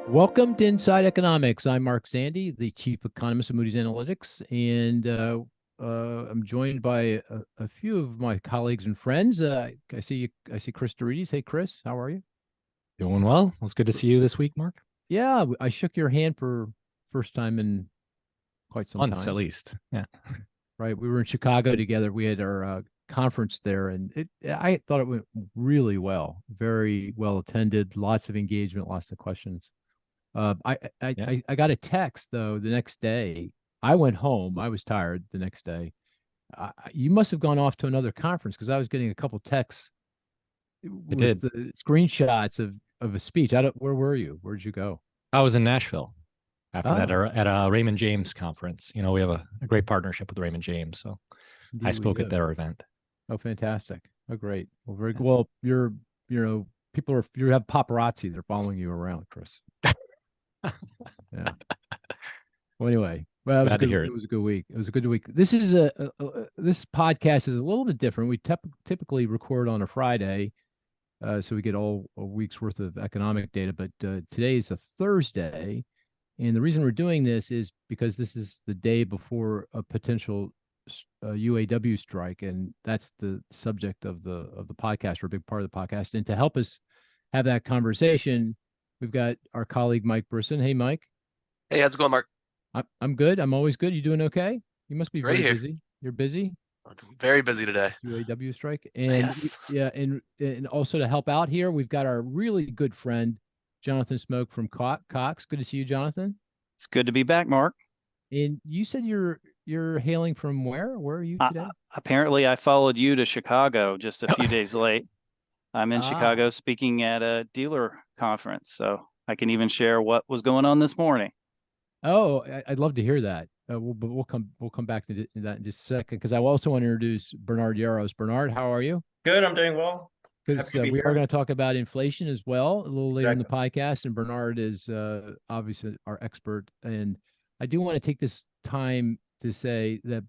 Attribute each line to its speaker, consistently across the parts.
Speaker 1: Welcome to Inside Economics. I'm Mark Zandi, the chief economist of Moody's Analytics, and I'm joined by a few of my colleagues and friends. I see Cris. Hey, Cris, how are you?
Speaker 2: Doing well. It's good to see you this week, Mark.
Speaker 1: Yeah, I shook your hand for first time in quite some
Speaker 2: Months at
Speaker 1: time.
Speaker 2: least. Yeah.
Speaker 1: Right, we were in Chicago together. We had our conference there, and I thought it went really well. Very well attended. Lots of engagement. Lots of questions. I, I
Speaker 2: Yeah.
Speaker 1: I got a text though the next day. I went home. I was tired the next day. You must have gone off to another conference because I was getting a couple texts
Speaker 2: I
Speaker 1: with
Speaker 2: did.
Speaker 1: the screenshots of a speech. I don't. Where were you? Where'd you go?
Speaker 2: I was in Nashville after that
Speaker 1: Oh,
Speaker 2: at a Raymond James conference. You know, we have a great partnership with Raymond James. So I
Speaker 1: indeed we
Speaker 2: spoke at
Speaker 1: do.
Speaker 2: their event.
Speaker 1: Oh, fantastic. Oh, great. Well, very
Speaker 2: Yeah.
Speaker 1: well. People are you have paparazzi. They're following you around, Cris. Yeah. Well, anyway, well, it was a
Speaker 2: Glad to
Speaker 1: good.
Speaker 2: hear
Speaker 1: It
Speaker 2: it.
Speaker 1: was a good week. It was a good week. This podcast is a little bit different. We typically record on a Friday, so we get all a week's worth of economic data. But today is a Thursday, and the reason we're doing this is because this is the day before a potential UAW strike, and that's the subject of the podcast, or a big part of the podcast. And to help us have that conversation, we've got our colleague Mike Brisson. Hey, Mike.
Speaker 3: Hey, how's it going, Mark?
Speaker 1: I'm good. I'm always good. You doing okay? You must be
Speaker 3: Great
Speaker 1: very
Speaker 3: here.
Speaker 1: busy. You're busy.
Speaker 3: Very busy today.
Speaker 1: This UAW strike, and
Speaker 3: Yes.
Speaker 1: yeah, and also to help out here, we've got our really good friend Jonathan Smoke from Cox. Good to see you, Jonathan.
Speaker 4: It's good to be back, Mark.
Speaker 1: And you said you're hailing from where? Where are you
Speaker 4: Uh,
Speaker 1: today?
Speaker 4: Apparently, I followed you to Chicago just a few days late. I'm in
Speaker 1: Ah,
Speaker 4: Chicago speaking at a dealer conference, so I can even share what was going on this morning.
Speaker 1: oh, I'd love to hear that. But we'll come back to that in just a second because I also want to introduce Bernard Yaros. Bernard, how are you?
Speaker 5: Good, I'm doing well. Happy
Speaker 1: Because
Speaker 5: to be
Speaker 1: we are
Speaker 5: here.
Speaker 1: going to talk about inflation as well a little later in the
Speaker 5: Exactly.
Speaker 1: podcast. And Bernard is obviously our expert. And I do want to take this time to say that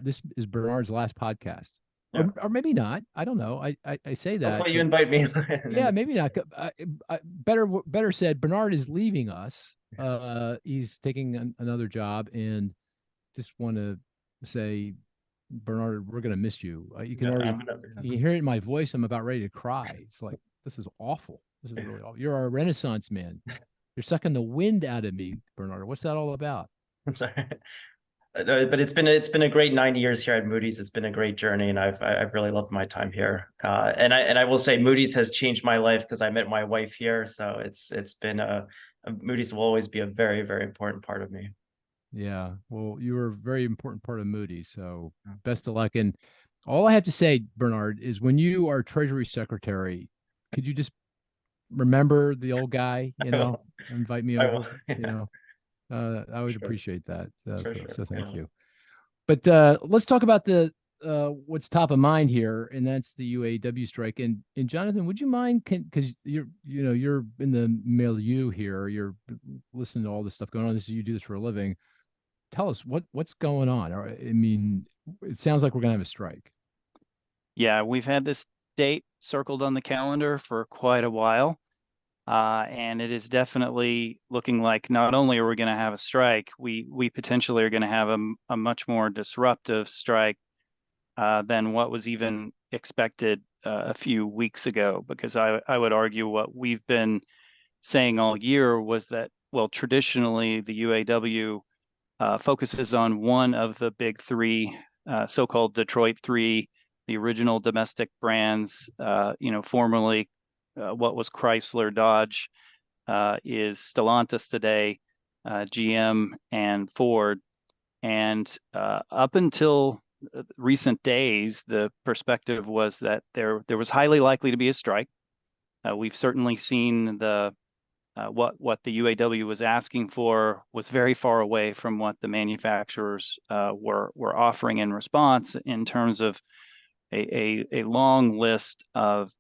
Speaker 1: this is Bernard's last podcast,
Speaker 5: Yeah.
Speaker 1: or maybe not. I don't know. I say that,
Speaker 5: Hopefully you
Speaker 1: but
Speaker 5: invite me.
Speaker 1: yeah, maybe not. Better said, Bernard is leaving us. He's taking another job, and just want to say, Bernard, we're gonna miss you. You can
Speaker 5: Yeah,
Speaker 1: already
Speaker 5: I'm gonna,
Speaker 1: you hear it in my voice. I'm about ready to cry. It's like this is awful. This is really awful. You're a Renaissance man. You're sucking the wind out of me, Bernard. What's that all about?
Speaker 5: I'm sorry. But it's been a great 90 years here at Moody's. It's been a great journey, and I've really loved my time here. And I will say Moody's has changed my life because I met my wife here. So it's been a Moody's will always be a very, very important part of me.
Speaker 1: Yeah. Well, you were a very important part of Moody. So best of luck. And all I have to say, Bernard, is when you are Treasury Secretary, could you just remember the old guy,
Speaker 5: I will.
Speaker 1: invite me
Speaker 5: I will.
Speaker 1: over, I would
Speaker 5: Sure.
Speaker 1: appreciate that.
Speaker 5: Sure, sure.
Speaker 1: So thank
Speaker 5: Yeah.
Speaker 1: you. But let's talk about the what's top of mind here, and that's the UAW strike. And Jonathan, would you mind? Because you're in the milieu here. You're listening to all this stuff going on. You do this for a living. Tell us what's going on. Or, I mean, it sounds like we're gonna have a strike.
Speaker 4: Yeah, we've had this date circled on the calendar for quite a while. And it is definitely looking like not only are we going to have a strike, we potentially are going to have a much more disruptive strike than what was even expected a few weeks ago. Because I would argue what we've been saying all year was that, well, traditionally the UAW focuses on one of the big three, so-called Detroit Three, the original domestic brands, formerly what was Chrysler, Dodge, is Stellantis today, GM, and Ford. And up until recent days, the perspective was that there was highly likely to be a strike. We've certainly seen what the UAW was asking for was very far away from what the manufacturers were offering in response in terms of a long list of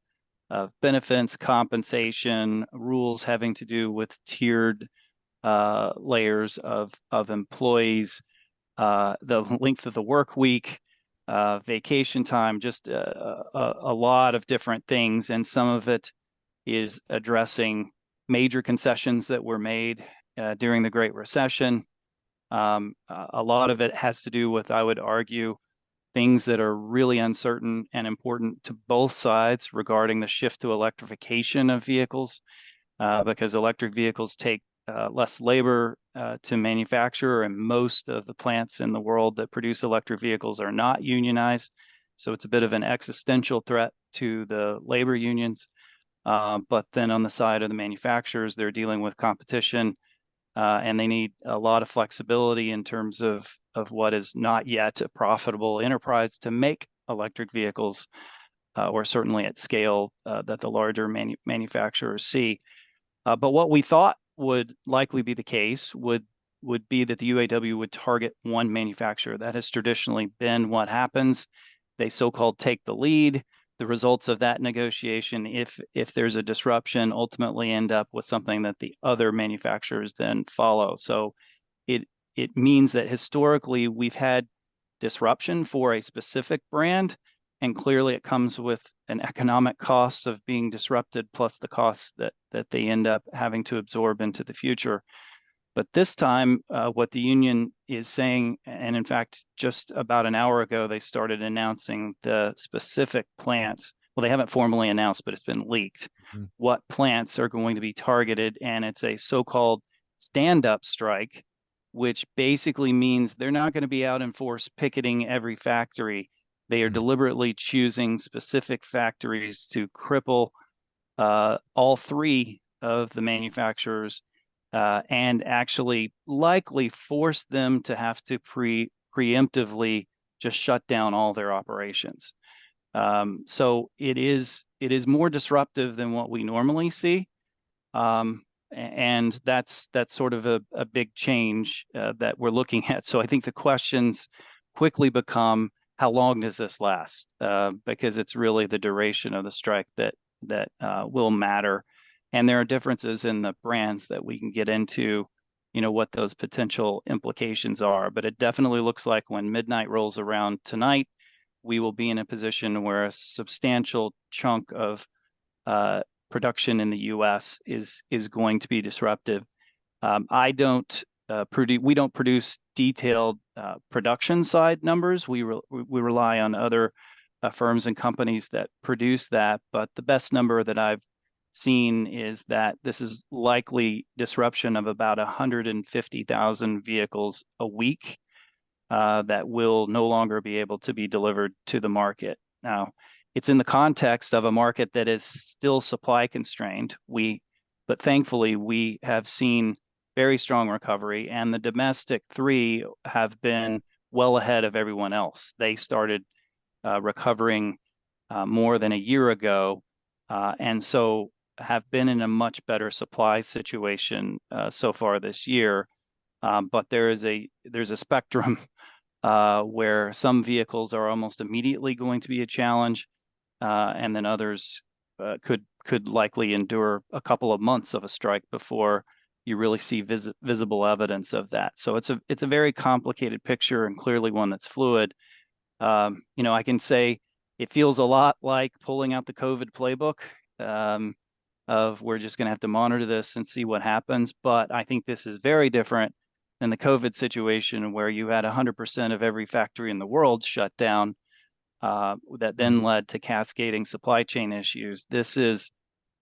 Speaker 4: benefits, compensation, rules having to do with tiered layers of employees, the length of the work week, vacation time, just a lot of different things. And some of it is addressing major concessions that were made during the Great Recession. A lot of it has to do with, I would argue, things that are really uncertain and important to both sides regarding the shift to electrification of vehicles, because electric vehicles take less labor to manufacture, and most of the plants in the world that produce electric vehicles are not unionized. So it's a bit of an existential threat to the labor unions. But then on the side of the manufacturers, they're dealing with competition, and they need a lot of flexibility in terms of what is not yet a profitable enterprise to make electric vehicles, or certainly at scale that the larger manufacturers see. But what we thought would likely be the case would be that the UAW would target one manufacturer. That has traditionally been what happens. They so-called take the lead. The results of that negotiation, if there's a disruption, ultimately end up with something that the other manufacturers then follow. So it means that historically we've had disruption for a specific brand, and clearly it comes with an economic cost of being disrupted, plus the costs that they end up having to absorb into the future. But this time, what the union is saying, and in fact, just about an hour ago, they started announcing the specific plants. Well, they haven't formally announced, but it's been leaked, what plants are going to be targeted. And it's a so-called stand-up strike, which basically means they're not going to be out in force picketing every factory. They are deliberately choosing specific factories to cripple all three of the manufacturers, and actually likely force them to have to preemptively just shut down all their operations. So it is more disruptive than what we normally see. And that's sort of a big change that we're looking at. So I think the questions quickly become, how long does this last? Because it's really the duration of the strike that will matter. And there are differences in the brands that we can get into, what those potential implications are. But it definitely looks like when midnight rolls around tonight, we will be in a position where a substantial chunk of production in the U.S. is going to be disruptive. We don't produce detailed production side numbers. We rely on other firms and companies that produce that. But the best number that I've seen is that this is likely disruption of about 150,000 vehicles a week that will no longer be able to be delivered to the market. Now, it's in the context of a market that is still supply constrained. But thankfully, we have seen very strong recovery, and the domestic three have been well ahead of everyone else. They started recovering more than a year ago, and so have been in a much better supply situation so far this year. But there's a spectrum where some vehicles are almost immediately going to be a challenge, and then others could likely endure a couple of months of a strike before you really see visible evidence of that. So it's a very complicated picture, and clearly one that's fluid. I can say it feels a lot like pulling out the COVID playbook, of we're just going to have to monitor this and see what happens. But I think this is very different than the COVID situation, where you had 100% of every factory in the world shut down, that then led to cascading supply chain issues. This is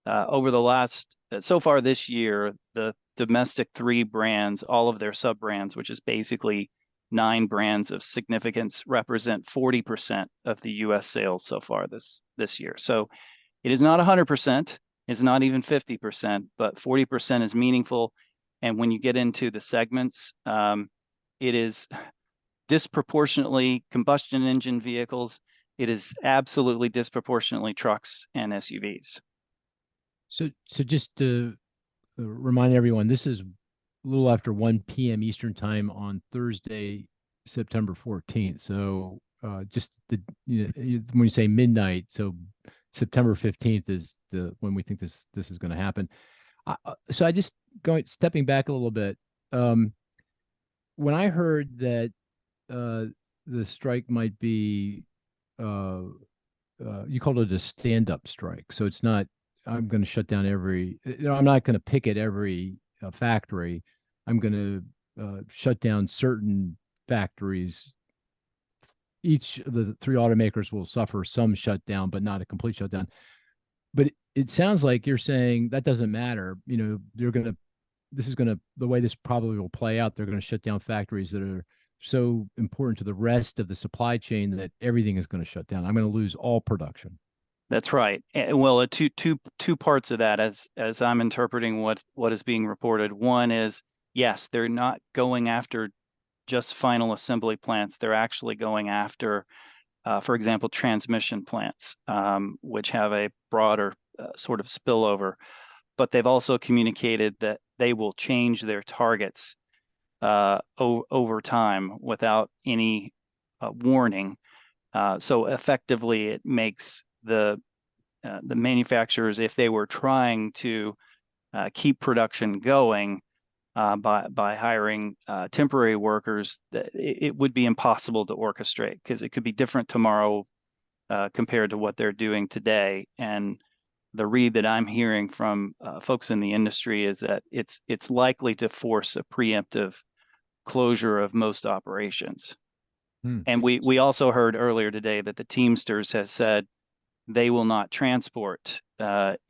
Speaker 4: over the last, so far this year, the domestic three brands, all of their sub-brands, which is basically 9 brands of significance, represent 40% of the U.S. sales so far this year. So it is not 100%, it's not even 50%, but 40% is meaningful. And when you get into the segments, it is disproportionately combustion engine vehicles. It is absolutely disproportionately trucks and SUVs.
Speaker 1: So just to remind everyone, this is a little after 1 p.m. Eastern time on Thursday, September 14th. So just when you say midnight, so September 15th is when we think this is going to happen. So I just stepping back a little bit. When I heard that the strike might be, you called it a stand-up strike, so it's not I'm going to shut down every. I'm not going to pick at every factory. I'm going to shut down certain factories. Each of the three automakers will suffer some shutdown, but not a complete shutdown. But it sounds like you're saying that doesn't matter. They're going to. This is going to the way this probably will play out. They're going to shut down factories that are so important to the rest of the supply chain that everything is going to shut down. I'm going to lose all production.
Speaker 4: That's right. Well, two parts of that, as I'm interpreting what is being reported. One is, yes, they're not going after just final assembly plants. They're actually going after, for example, transmission plants, which have a broader sort of spillover. But they've also communicated that they will change their targets over time without any warning. So effectively, it makes the manufacturers, if they were trying to keep production going by hiring temporary workers, it would be impossible to orchestrate, because it could be different tomorrow compared to what they're doing today. And the read that I'm hearing from folks in the industry is that it's likely to force a preemptive closure of most operations. And we also heard earlier today that the Teamsters has said they will not transport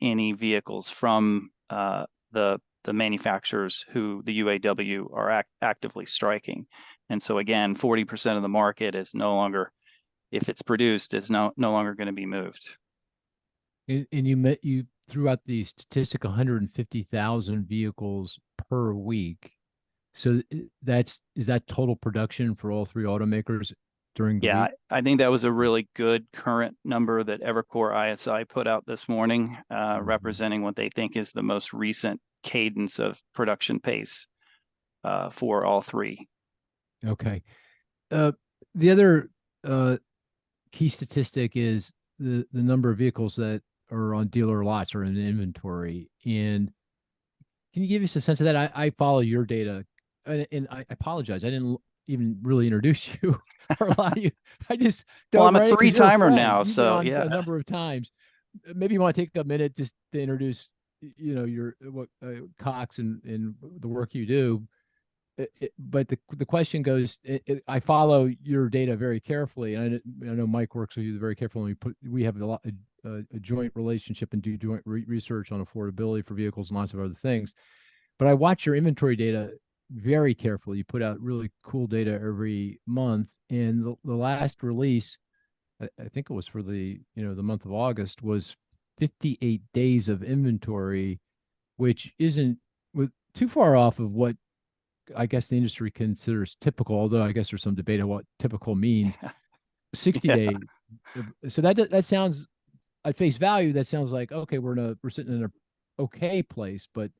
Speaker 4: any vehicles from the manufacturers who the UAW are actively striking. And so again, 40% of the market is no longer, if it's produced, is no longer going to be moved.
Speaker 1: And you threw out the statistic 150,000 vehicles per week. So is that total production for all three automakers during the week?
Speaker 4: I think that was a really good current number that Evercore ISI put out this morning, representing what they think is the most recent cadence of production pace for all three.
Speaker 1: Okay. The other key statistic is the number of vehicles that are on dealer lots or in inventory. And can you give us a sense of that? I follow your data, and I apologize, I didn't even really introduce you or allow you. I just don't.
Speaker 4: Well, I'm a three-timer now,
Speaker 1: You've
Speaker 4: so
Speaker 1: been on
Speaker 4: yeah,
Speaker 1: a number of times. Maybe you want to take a minute just to introduce, your Cox and the work you do. But the question goes, I follow your data very carefully. And I know Mike works with you very carefully. We have a joint relationship and do joint research on affordability for vehicles and lots of other things. But I watch your inventory data very carefully. You put out really cool data every month. And the last release, I think it was for the month of August, was 58 days of inventory, which isn't too far off of what I guess the industry considers typical, although I guess there's some debate on what typical means. 60 days. So that sounds, at face value, that sounds like, okay, we're sitting in an okay place, but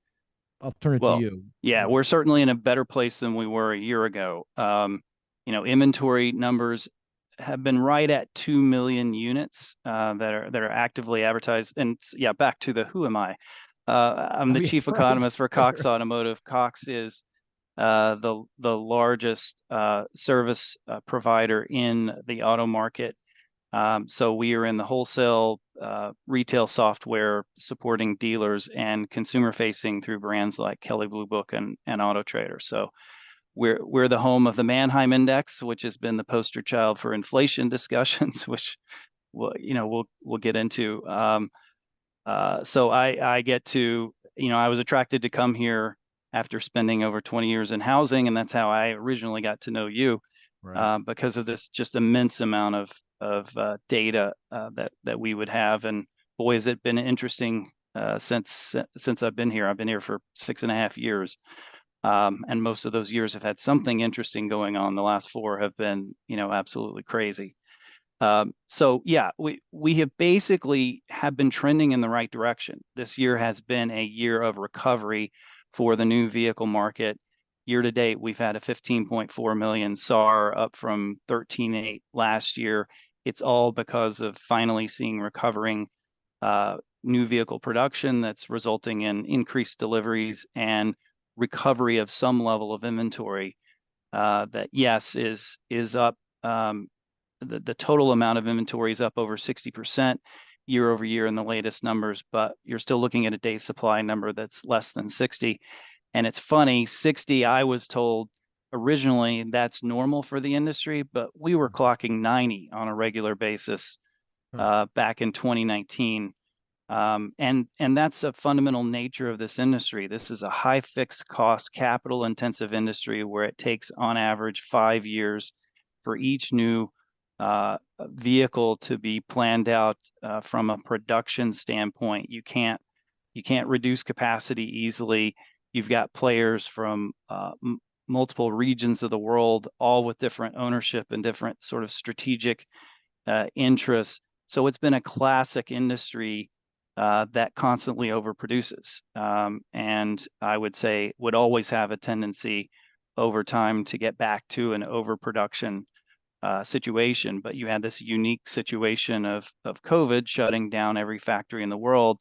Speaker 1: I'll turn it to you.
Speaker 4: Yeah, we're certainly in a better place than we were a year ago. Inventory numbers have been right at 2 million units that are actively advertised. And yeah, back to the who am I? I'm the chief economist for Cox Automotive. Cox is the largest service provider in the auto market. So we are in the wholesale retail software supporting dealers and consumer facing through brands like Kelley Blue Book and Auto Trader. So we're the home of the Manheim Index, which has been the poster child for inflation discussions, which we'll get into. So I get to, I was attracted to come here after spending over 20 years in housing, and that's how I originally got to know you,
Speaker 1: Right.
Speaker 4: because of this just immense amount of data that we would have. And boy, has it been interesting since I've been here. I've been here for 6.5 years, and most of those years have had something interesting going on. The last 4 have been, absolutely crazy. So yeah, we have basically been trending in the right direction. This year has been a year of recovery for the new vehicle market. Year to date, we've had a 15.4 million SAR, up from 13.8 last year. It's all because of finally seeing recovering new vehicle production that's resulting in increased deliveries and recovery of some level of inventory that, yes, is up. The total amount of inventory is up over 60% year over year in the latest numbers, but you're still looking at a day supply number that's less than 60. And it's funny, 60, I was told originally that's normal for the industry, but we were clocking 90 on a regular basis back in 2019. And that's a fundamental nature of this industry. This is a high fixed cost, capital intensive industry where it takes on average 5 years for each new vehicle to be planned out from a production standpoint. You can't reduce capacity easily. You've got players from multiple regions of the world, all with different ownership and different sort of strategic interests. So it's been a classic industry that constantly overproduces, and I would say would always have a tendency over time to get back to an overproduction situation. But you had this unique situation of COVID shutting down every factory in the world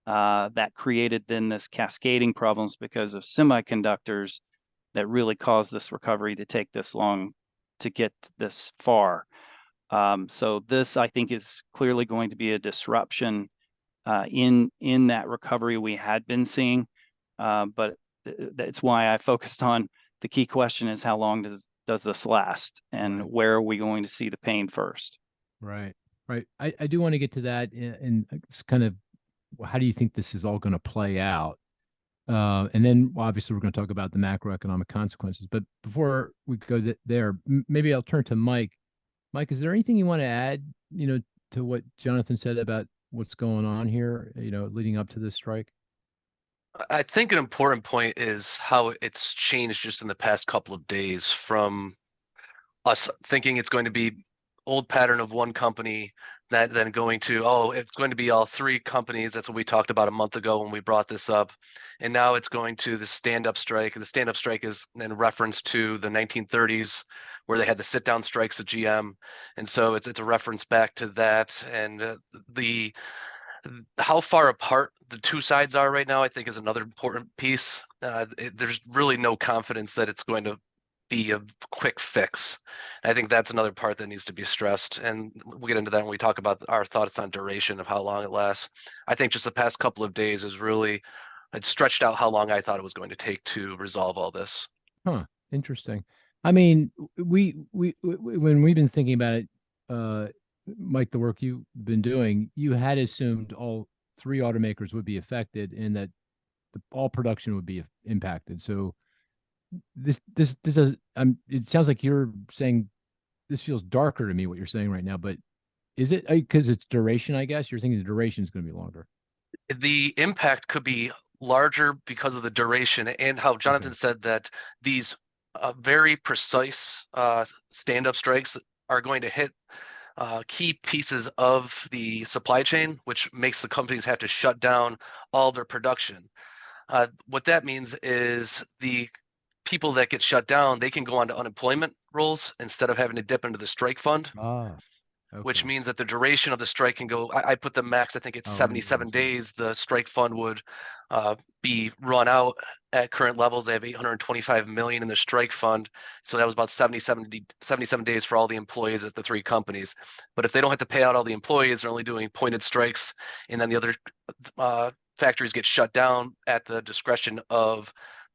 Speaker 4: that created then this cascading problems because of semiconductors that really caused this recovery to take this long to get this far. So this, I think, is clearly going to be a disruption in that recovery we had been seeing, but that's why I focused on the key question is how long does this last, and where are we going to see the pain first?
Speaker 1: Right. I do want to get to that, and it's kind of how do you think this is all going to play out, and then obviously we're going to talk about the macroeconomic consequences. But before we go there, maybe I'll turn to Mike. Mike, is there anything you want to add, to what Jonathan said about what's going on here, leading up to this strike?
Speaker 3: I think an important point is how it's changed just in the past couple of days, from us thinking it's going to be old pattern of one company, that then going to, it's going to be all three companies. That's what we talked about a month ago when we brought this up. And now it's going to the stand-up strike. The stand-up strike is in reference to the 1930s where they had the sit-down strikes at GM. And so it's a reference back to that. And how far apart the two sides are right now, I think, is another important piece. There's really no confidence that it's going to be a quick fix. I think that's another part that needs to be stressed. And we'll get into that when we talk about our thoughts on duration of how long it lasts. I think just the past couple of days is really, it stretched out how long I thought it was going to take to resolve all this.
Speaker 1: Interesting. I mean, we when we've been thinking about it, Mike, the work you've been doing, you had assumed all three automakers would be affected and that all production would be impacted. So this is, it sounds like you're saying this feels darker to me, what you're saying right now, but is it because it's duration? I guess you're thinking the duration is going to be longer.
Speaker 3: The impact could be larger because of the duration, and how Jonathan said that these very precise stand-up strikes are going to hit key pieces of the supply chain, which makes the companies have to shut down all their production. What that means is the people that get shut down, they can go on to unemployment rolls instead of having to dip into the strike fund. Which means that the duration of the strike can go, I put the max, I think it's 77 days. The strike fund would be run out at current levels. They have 825 million in the strike fund. So that was about 77 days for all the employees at the three companies. But if they don't have to pay out all the employees, they're only doing pointed strikes. And then the other factories get shut down at the discretion of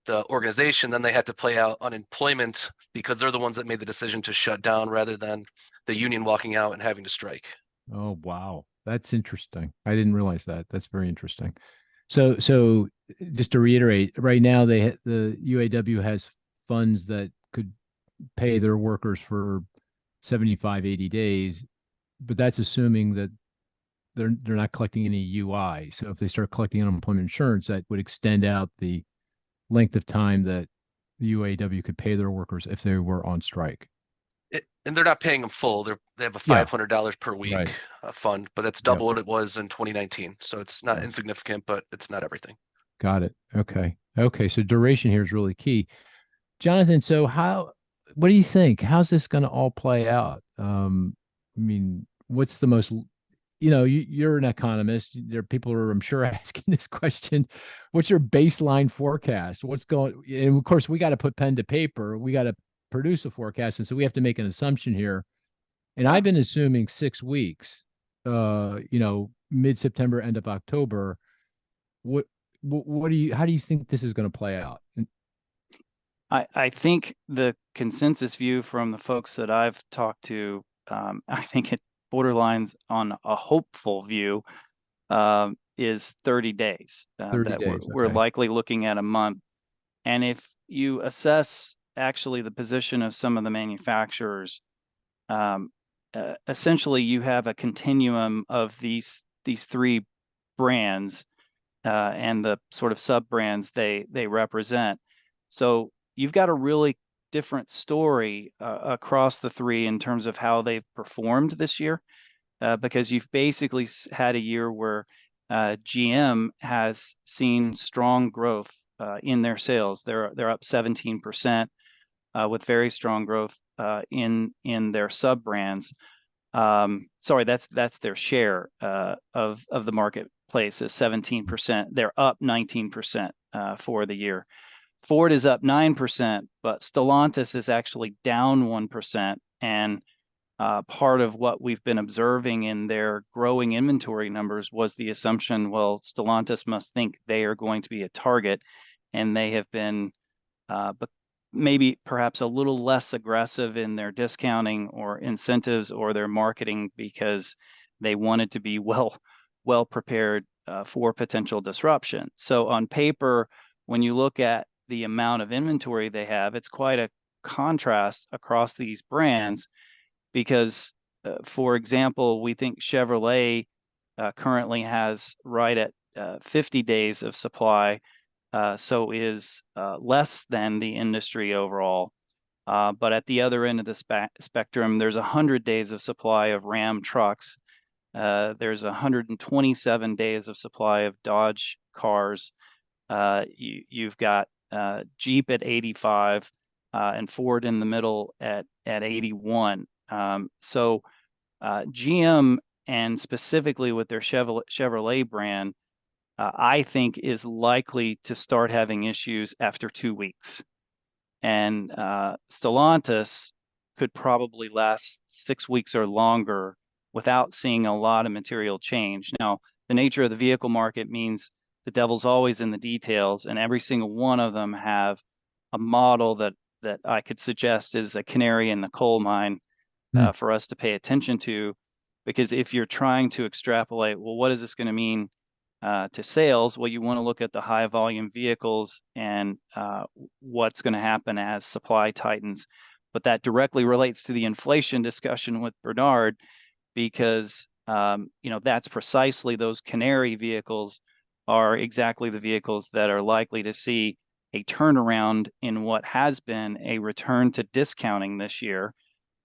Speaker 3: the organization, then they have to play out unemployment because they're the ones that made the decision to shut down rather than the union walking out and having to strike.
Speaker 1: Oh, wow. That's interesting. I didn't realize that. That's very interesting. So just to reiterate, right now the UAW has funds that could pay their workers for 75, 80 days, but that's assuming that they're not collecting any UI. So if they start collecting unemployment insurance, that would extend out the length of time that the UAW could pay their workers if they were on strike.
Speaker 3: And they're not paying them full. They have a $500 per week fund, but that's double what it was in 2019. So it's not insignificant, but it's not everything. Got it.
Speaker 1: Okay. So duration here is really key. Jonathan, so what do you think? How's this going to all play out? I mean, what's the most, you're an economist. There are people who are, I'm sure, asking this question. What's your baseline forecast? And of course, we got to put pen to paper. We got to produce a forecast. And so we have to make an assumption here. And I've been assuming 6 weeks, mid-September, end of October. What do you, how do you think this is going to play out?
Speaker 4: I think the consensus view from the folks that I've talked to, I think it borderlines on a hopeful view, is 30 days.
Speaker 1: 30
Speaker 4: that
Speaker 1: days,
Speaker 4: we're
Speaker 1: okay.
Speaker 4: likely looking at a month. And if you assess actually the position of some of the manufacturers, essentially you have a continuum of these three brands and the sort of sub brands they represent. So you've got a really different story across the three in terms of how they've performed this year, because you've basically had a year where GM has seen strong growth in their sales. They're up 17% with very strong growth in their sub brands. Sorry, that's their share of the marketplace is 17%. They're up 19% for the year. Ford is up 9%, but Stellantis is actually down 1%. And part of what we've been observing in their growing inventory numbers was the assumption, well, Stellantis must think they are going to be a target, and they have been maybe perhaps a little less aggressive in their discounting or incentives or their marketing because they wanted to be well prepared for potential disruption. So on paper, when you look at the amount of inventory they have, it's quite a contrast across these brands because, for example, we think Chevrolet currently has right at 50 days of supply, so is less than the industry overall. But at the other end of the spectrum, there's 100 days of supply of Ram trucks. There's 127 days of supply of Dodge cars. You've got Jeep at 85 and Ford in the middle at 81. So GM, and specifically with their Chevrolet brand, I think is likely to start having issues after 2 weeks. And Stellantis could probably last 6 weeks or longer without seeing a lot of material change. Now, the nature of the vehicle market means the devil's always in the details, and every single one of them have a model that I could suggest is a canary in the coal mine for us to pay attention to. Because if you're trying to extrapolate, well, what is this going to mean to sales? Well, you want to look at the high volume vehicles and what's going to happen as supply tightens. But that directly relates to the inflation discussion with Bernard, because that's precisely those canary vehicles are exactly the vehicles that are likely to see a turnaround in what has been a return to discounting this year,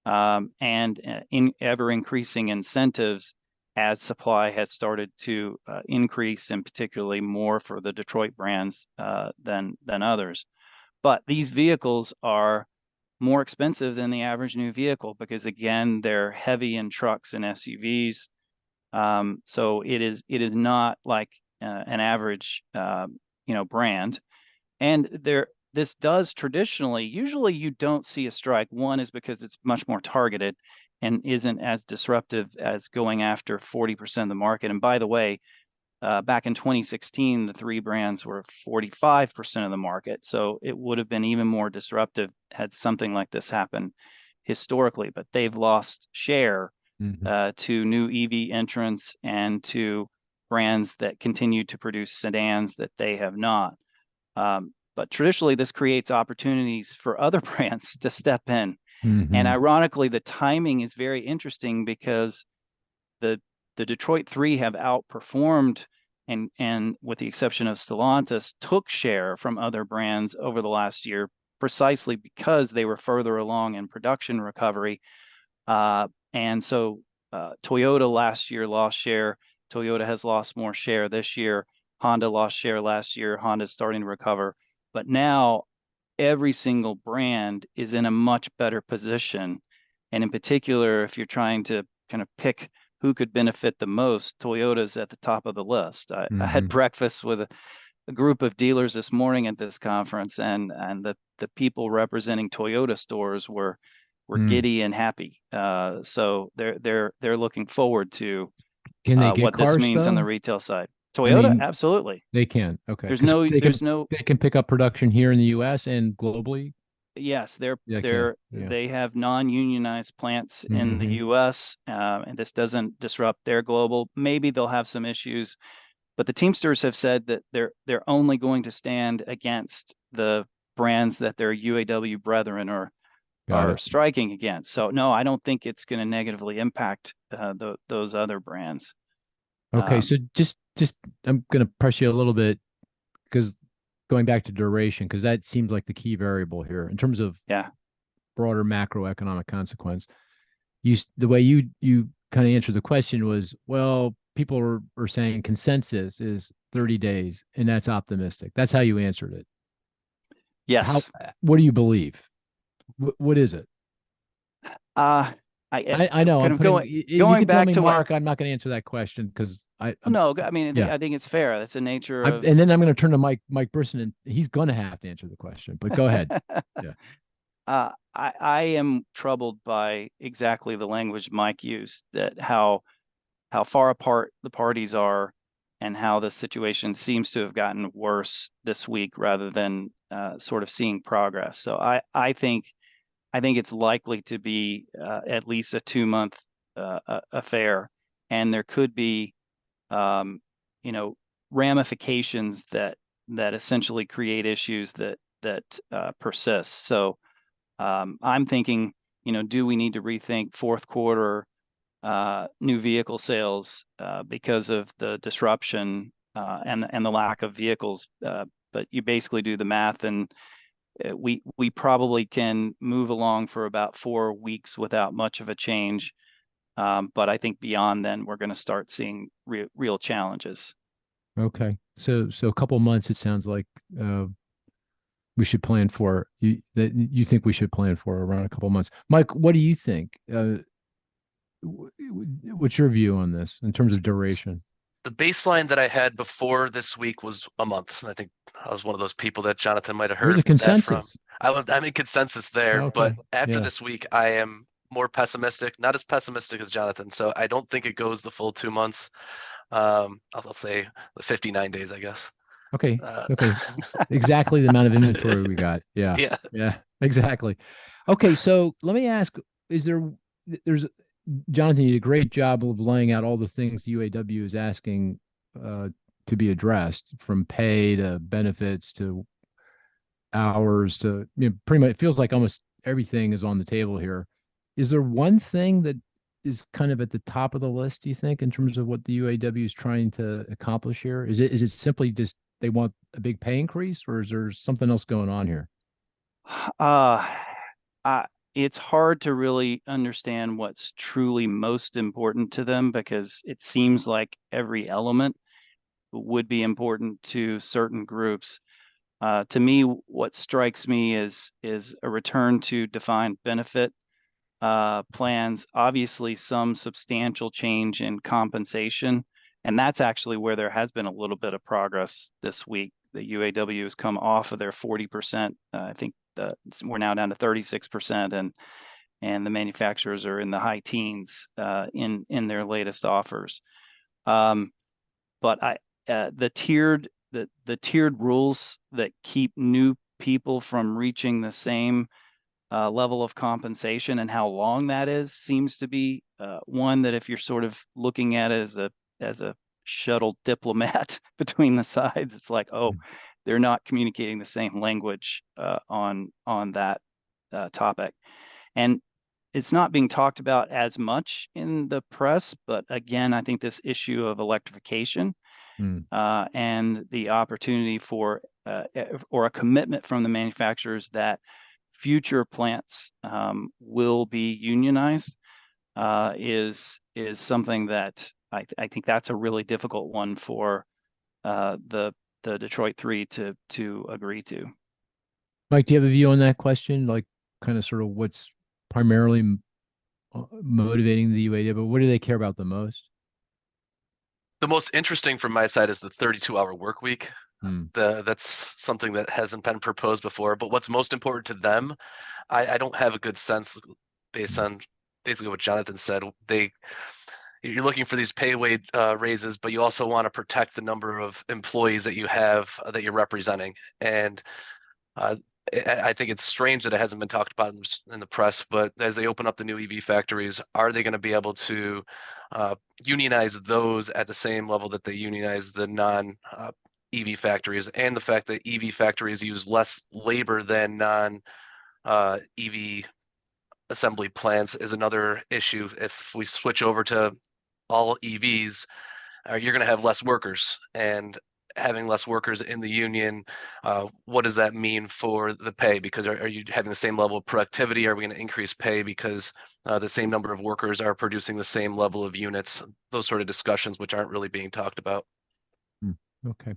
Speaker 4: and in ever increasing incentives as supply has started to increase, and particularly more for the Detroit brands than others. But these vehicles are more expensive than the average new vehicle because, again, they're heavy in trucks and SUVs. So it is not like an average brand. And this does traditionally, usually you don't see a strike. One is because it's much more targeted and isn't as disruptive as going after 40% of the market. And by the way, back in 2016, the three brands were 45% of the market. So it would have been even more disruptive had something like this happened historically. But they've lost share to new EV entrants and to brands that continue to produce sedans that they have not. But traditionally, this creates opportunities for other brands to step in. And ironically, the timing is very interesting because the Detroit three have outperformed and with the exception of Stellantis, took share from other brands over the last year precisely because they were further along in production recovery. And so Toyota last year lost share. Toyota has lost more share this year. Honda lost share last year. Honda's starting to recover. But now every single brand is in a much better position. And in particular, if you're trying to kind of pick who could benefit the most, Toyota's at the top of the list. I had breakfast with a group of dealers this morning at this conference, and the people representing Toyota stores were giddy and happy. So they're looking forward to
Speaker 1: Can they get
Speaker 4: what this
Speaker 1: cars
Speaker 4: means on the
Speaker 1: though?
Speaker 4: retail side. Toyota, absolutely.
Speaker 1: They can. Okay.
Speaker 4: There's
Speaker 1: 'Cause
Speaker 4: no,
Speaker 1: they
Speaker 4: there's
Speaker 1: can
Speaker 4: no,
Speaker 1: they can pick up production here in the US and globally.
Speaker 4: yes,
Speaker 1: Yeah, can. Yeah.
Speaker 4: they have non-unionized plants in the
Speaker 1: Mhm.
Speaker 4: US, and this doesn't disrupt their global. Maybe they'll have some issues, but the Teamsters have said that they're only going to stand against the brands that their UAW brethren
Speaker 1: Got
Speaker 4: are
Speaker 1: it.
Speaker 4: striking against. So no, I don't think it's going to negatively impact those other brands.
Speaker 1: Okay.
Speaker 4: Um,
Speaker 1: So just I'm going to press you a little bit because going back to duration, because that seems like the key variable here in terms of
Speaker 4: yeah.
Speaker 1: broader macroeconomic consequence. The way you kind of answered the question was, well, people are saying consensus is 30 days, and that's optimistic. That's how you answered it.
Speaker 4: Yes.
Speaker 1: What do you believe? What is it? I know
Speaker 4: kind
Speaker 1: I'm
Speaker 4: of
Speaker 1: putting you
Speaker 4: going
Speaker 1: can tell
Speaker 4: back
Speaker 1: me,
Speaker 4: to
Speaker 1: Mark, I'm not going to answer that question because
Speaker 4: no, I mean,
Speaker 1: yeah.
Speaker 4: I think it's fair. That's the nature of.
Speaker 1: And then I'm going to turn to Mike Brisson, and he's going to have to answer the question. But go ahead. Yeah.
Speaker 4: I am troubled by exactly the language Mike used, that how far apart the parties are and how the situation seems to have gotten worse this week rather than sort of seeing progress. So I think it's likely to be at least a 2-month affair, and there could be um, you know, ramifications that essentially create issues that persist. So I'm thinking, do we need to rethink fourth quarter new vehicle sales because of the disruption and the lack of vehicles? But you basically do the math, and we probably can move along for about 4 weeks without much of a change. But I think beyond then, we're going to start seeing real challenges.
Speaker 1: Okay. So a couple months, it sounds like we should plan for. You think we should plan for around a couple months. Mike, what do you think? What's your view on this in terms of duration?
Speaker 3: The baseline that I had before this week was a month. I think I was one of those people that Jonathan might have
Speaker 1: You're
Speaker 3: heard
Speaker 1: the
Speaker 3: that from.
Speaker 1: consensus.
Speaker 3: I'm in consensus there, but
Speaker 1: Okay.
Speaker 3: after
Speaker 1: Yeah.
Speaker 3: this week, I am more pessimistic, not as pessimistic as Jonathan. So I don't think it goes the full 2 months. I'll say 59 days, I guess.
Speaker 1: Okay. Okay. Exactly the amount of inventory we got. Yeah.
Speaker 3: Yeah.
Speaker 1: Yeah. Exactly. Okay. So let me ask: there's Jonathan, you did a great job of laying out all the things the UAW is asking to be addressed, from pay to benefits to hours to pretty much. It feels like almost everything is on the table here. Is there one thing that is kind of at the top of the list, do you think, in terms of what the UAW is trying to accomplish here? Is it simply just they want a big pay increase, or is there something else going on here?
Speaker 4: Uh, it's hard to really understand what's truly most important to them, because it seems like every element would be important to certain groups. To me, what strikes me is a return to defined benefit plans, obviously some substantial change in compensation. And that's actually where there has been a little bit of progress this week. The UAW has come off of their 40%. I think we're now down to 36%, and the manufacturers are in the high teens in their latest offers. But the tiered rules that keep new people from reaching the same level of compensation, and how long that is, seems to be one that, if you're sort of looking at it as a shuttle diplomat between the sides, it's like, oh, they're not communicating the same language on that topic. And it's not being talked about as much in the press, but again, I think this issue of electrification and the opportunity for or a commitment from the manufacturers that future plants will be unionized is something that I think that's a really difficult one for the Detroit Three to agree to.
Speaker 1: Mike, do you have a view on that question? Like, kind of sort of what's primarily motivating the UAW, but what do they care about the most?
Speaker 3: The most interesting from my side is the 32-hour work week. That's something that hasn't been proposed before. But what's most important to them, I don't have a good sense based on basically what Jonathan said. you're looking for these pay wage raises, but you also want to protect the number of employees that you have that you're representing. And I think it's strange that it hasn't been talked about in the press, but as they open up the new EV factories, are they going to be able to unionize those at the same level that they unionize the non EV factories? And the fact that EV factories use less labor than non EV assembly plants is another issue. If we switch over to all EVs, you're going to have less workers, and having less workers in the union, what does that mean for the pay? Because are you having the same level of productivity? Are we going to increase pay because the same number of workers are producing the same level of units? Those sort of discussions, which aren't really being talked about.
Speaker 1: Okay.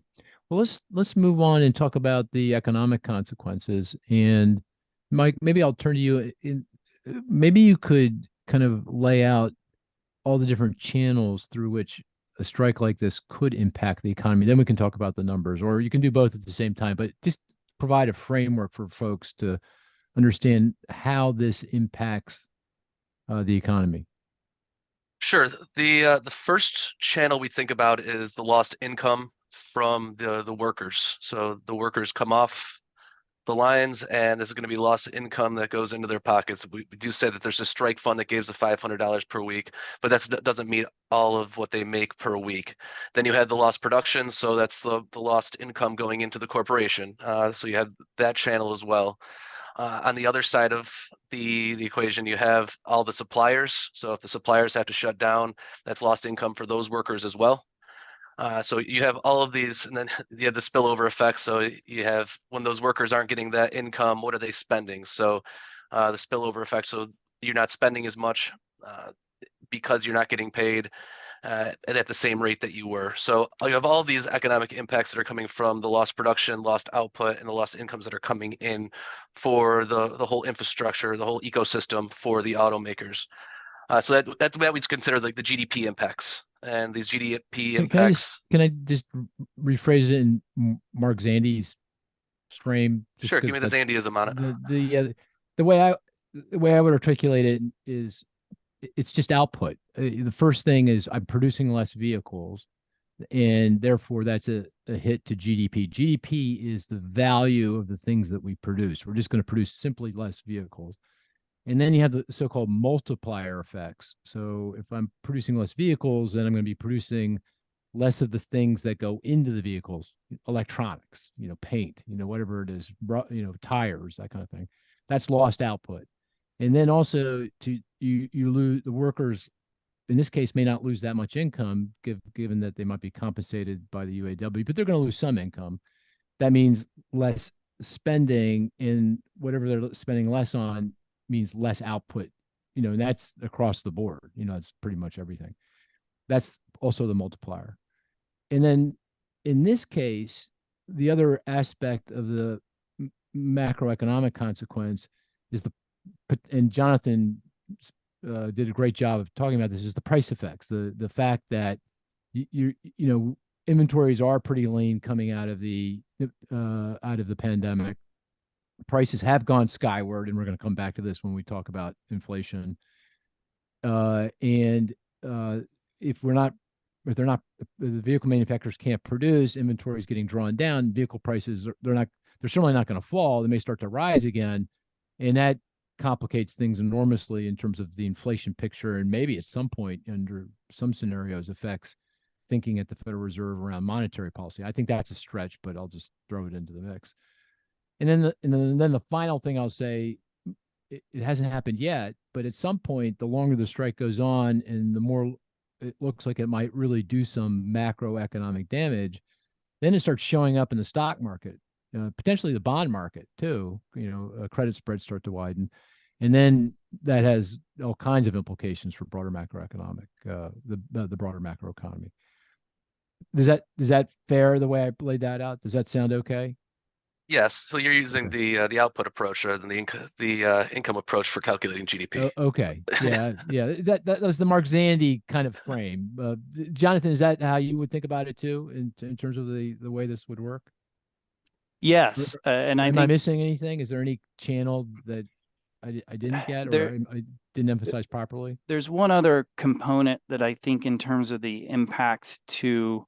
Speaker 1: Well, let's move on and talk about the economic consequences. And Mike, maybe I'll turn to you. Maybe you could kind of lay out all the different channels through which a strike like this could impact the economy. Then we can talk about the numbers, or you can do both at the same time, but just provide a framework for folks to understand how this impacts the economy.
Speaker 3: Sure. The first channel we think about is the lost income from the workers. So the workers come off the lines, and this is going to be lost income that goes into their pockets. We do say that there's a strike fund that gives a $500 per week, but that doesn't meet all of what they make per week. Then you have the lost production, so that's the lost income going into the corporation. So you have that channel as well. On the other side of the equation, you have all the suppliers. So if the suppliers have to shut down, that's lost income for those workers as well. So you have all of these, and then you have the spillover effect. So you have, when those workers aren't getting that income, what are they spending? So the spillover effect. So you're not spending as much because you're not getting paid at the same rate that you were. So you have all these economic impacts that are coming from the lost production, lost output, and the lost incomes that are coming in for the whole infrastructure, the whole ecosystem for the automakers. So that's what we consider like the GDP impacts. And these GDP impacts.
Speaker 1: Can I just rephrase it in Mark Zandi's frame?
Speaker 3: Sure, give me the Zandyism on
Speaker 1: it. The way I would articulate it is, it's just output. The first thing is I'm producing less vehicles, and therefore that's a hit to GDP. GDP is the value of the things that we produce. We're just going to produce simply less vehicles. And then you have the so-called multiplier effects. So if I'm producing less vehicles, then I'm going to be producing less of the things that go into the vehicles, electronics, paint, whatever it is, tires, that kind of thing. That's lost output. And then also you lose, the workers in this case may not lose that much income, given that they might be compensated by the UAW, but they're going to lose some income. That means less spending, in whatever they're spending less on means less output, and that's across the board. It's pretty much everything. That's also the multiplier. And then in this case, the other aspect of the macroeconomic consequence is and Jonathan did a great job of talking about this, is the price effects. The fact that inventories are pretty lean coming out of the pandemic. Prices have gone skyward, and we're going to come back to this when we talk about inflation. If the vehicle manufacturers can't produce, inventory is getting drawn down. Vehicle prices they're certainly not going to fall. They may start to rise again, and that complicates things enormously in terms of the inflation picture, and maybe at some point, under some scenarios, affects thinking at the Federal Reserve around monetary policy. I think that's a stretch, but I'll just throw it into the mix. And then the final thing I'll say, it hasn't happened yet, but at some point, the longer the strike goes on and the more it looks like it might really do some macroeconomic damage, then it starts showing up in the stock market, potentially the bond market too. Credit spreads start to widen, and then that has all kinds of implications for broader macroeconomic, the broader macroeconomy. Is that fair, the way I laid that out? Does that sound okay?
Speaker 3: Yes. So you're using
Speaker 1: Okay.
Speaker 3: the output approach rather than the income approach for calculating GDP.
Speaker 1: Okay. Yeah. That was the Mark Zandy kind of frame. Jonathan, is that how you would think about it too, in terms of the way this would work?
Speaker 4: Yes, and I
Speaker 1: Am
Speaker 4: think
Speaker 1: I missing anything? Is there any channel that I didn't get, or
Speaker 4: There,
Speaker 1: I didn't emphasize properly?
Speaker 4: there's one other component that I think in terms of the impacts to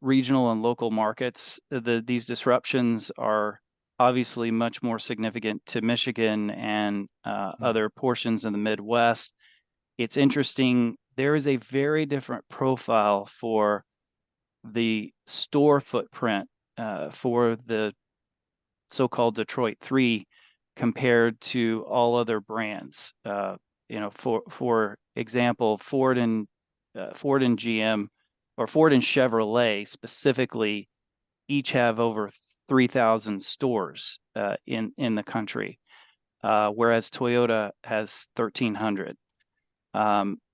Speaker 4: regional and local markets, these disruptions are obviously much more significant to Michigan and other portions of the Midwest. It's interesting. There is a very different profile for the store footprint for the so-called Detroit 3 compared to all other brands. For example, Ford and GM, or Ford and Chevrolet specifically, each have over 3,000 stores in the country, whereas Toyota has 1,300.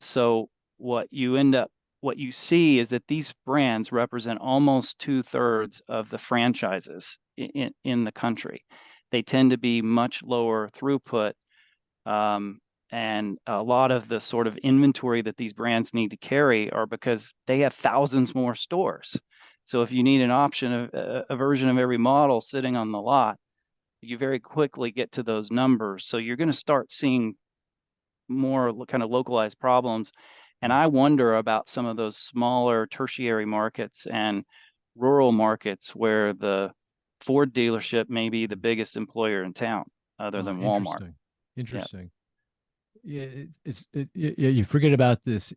Speaker 4: So what you see is that these brands represent almost 2/3 of the franchises in the country. They tend to be much lower throughput, and a lot of the sort of inventory that these brands need to carry are because they have thousands more stores. So if you need an option, a version of every model sitting on the lot, you very quickly get to those numbers. So you're going to start seeing more kind of localized problems. And I wonder about some of those smaller tertiary markets and rural markets where the Ford dealership may be the biggest employer in town, other than Walmart.
Speaker 1: Interesting. Yeah, you forget about this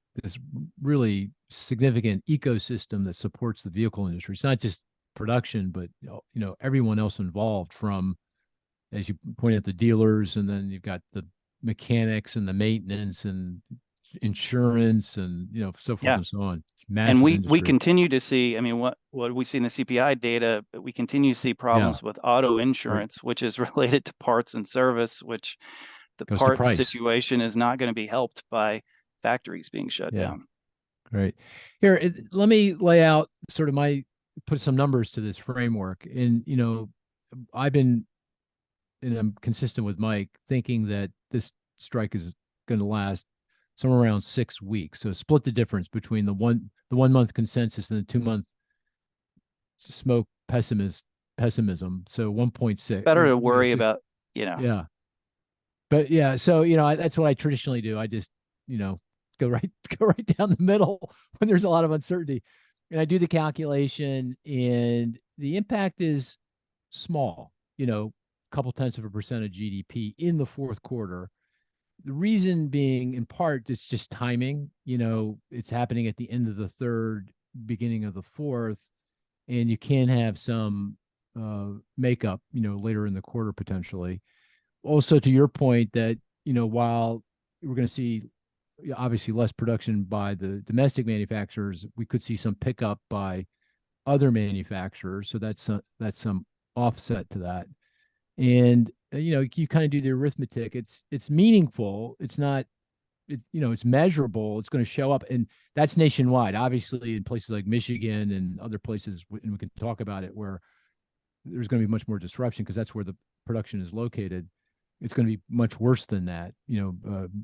Speaker 1: really significant ecosystem that supports the vehicle industry. It's not just production, but everyone else involved, from, as you pointed out, the dealers, and then you've got the mechanics and the maintenance and insurance and so forth and so on.
Speaker 4: Massive. And we continue to see, I mean, what we see in the CPI data, but we continue to see problems with auto insurance, which is related to parts and service, which the parts situation is not going to be helped by factories being shut down.
Speaker 1: Right. Here, let me lay out sort of put some numbers to this framework. And, I'm consistent with Mike, thinking that this strike is going to last somewhere around 6 weeks. So split the difference between the 1 month consensus and the 2 month smoke pessimism. So 1.6.
Speaker 4: Better to worry about,
Speaker 1: Yeah. But so that's what I traditionally do. I just go right down the middle when there's a lot of uncertainty, and I do the calculation, and the impact is small. Couple tenths of a percent of GDP in the fourth quarter. The reason being, in part, it's just timing. It's happening at the end of the third, beginning of the fourth, and you can have some makeup, later in the quarter potentially. Also, to your point that, while we're going to see obviously less production by the domestic manufacturers, we could see some pickup by other manufacturers. So that's some offset to that. And, you kind of do the arithmetic. It's meaningful. It's not, it's measurable. It's going to show up. And that's nationwide, obviously, in places like Michigan and other places, and we can talk about it, where there's going to be much more disruption because that's where the production is located. It's going to be much worse than that,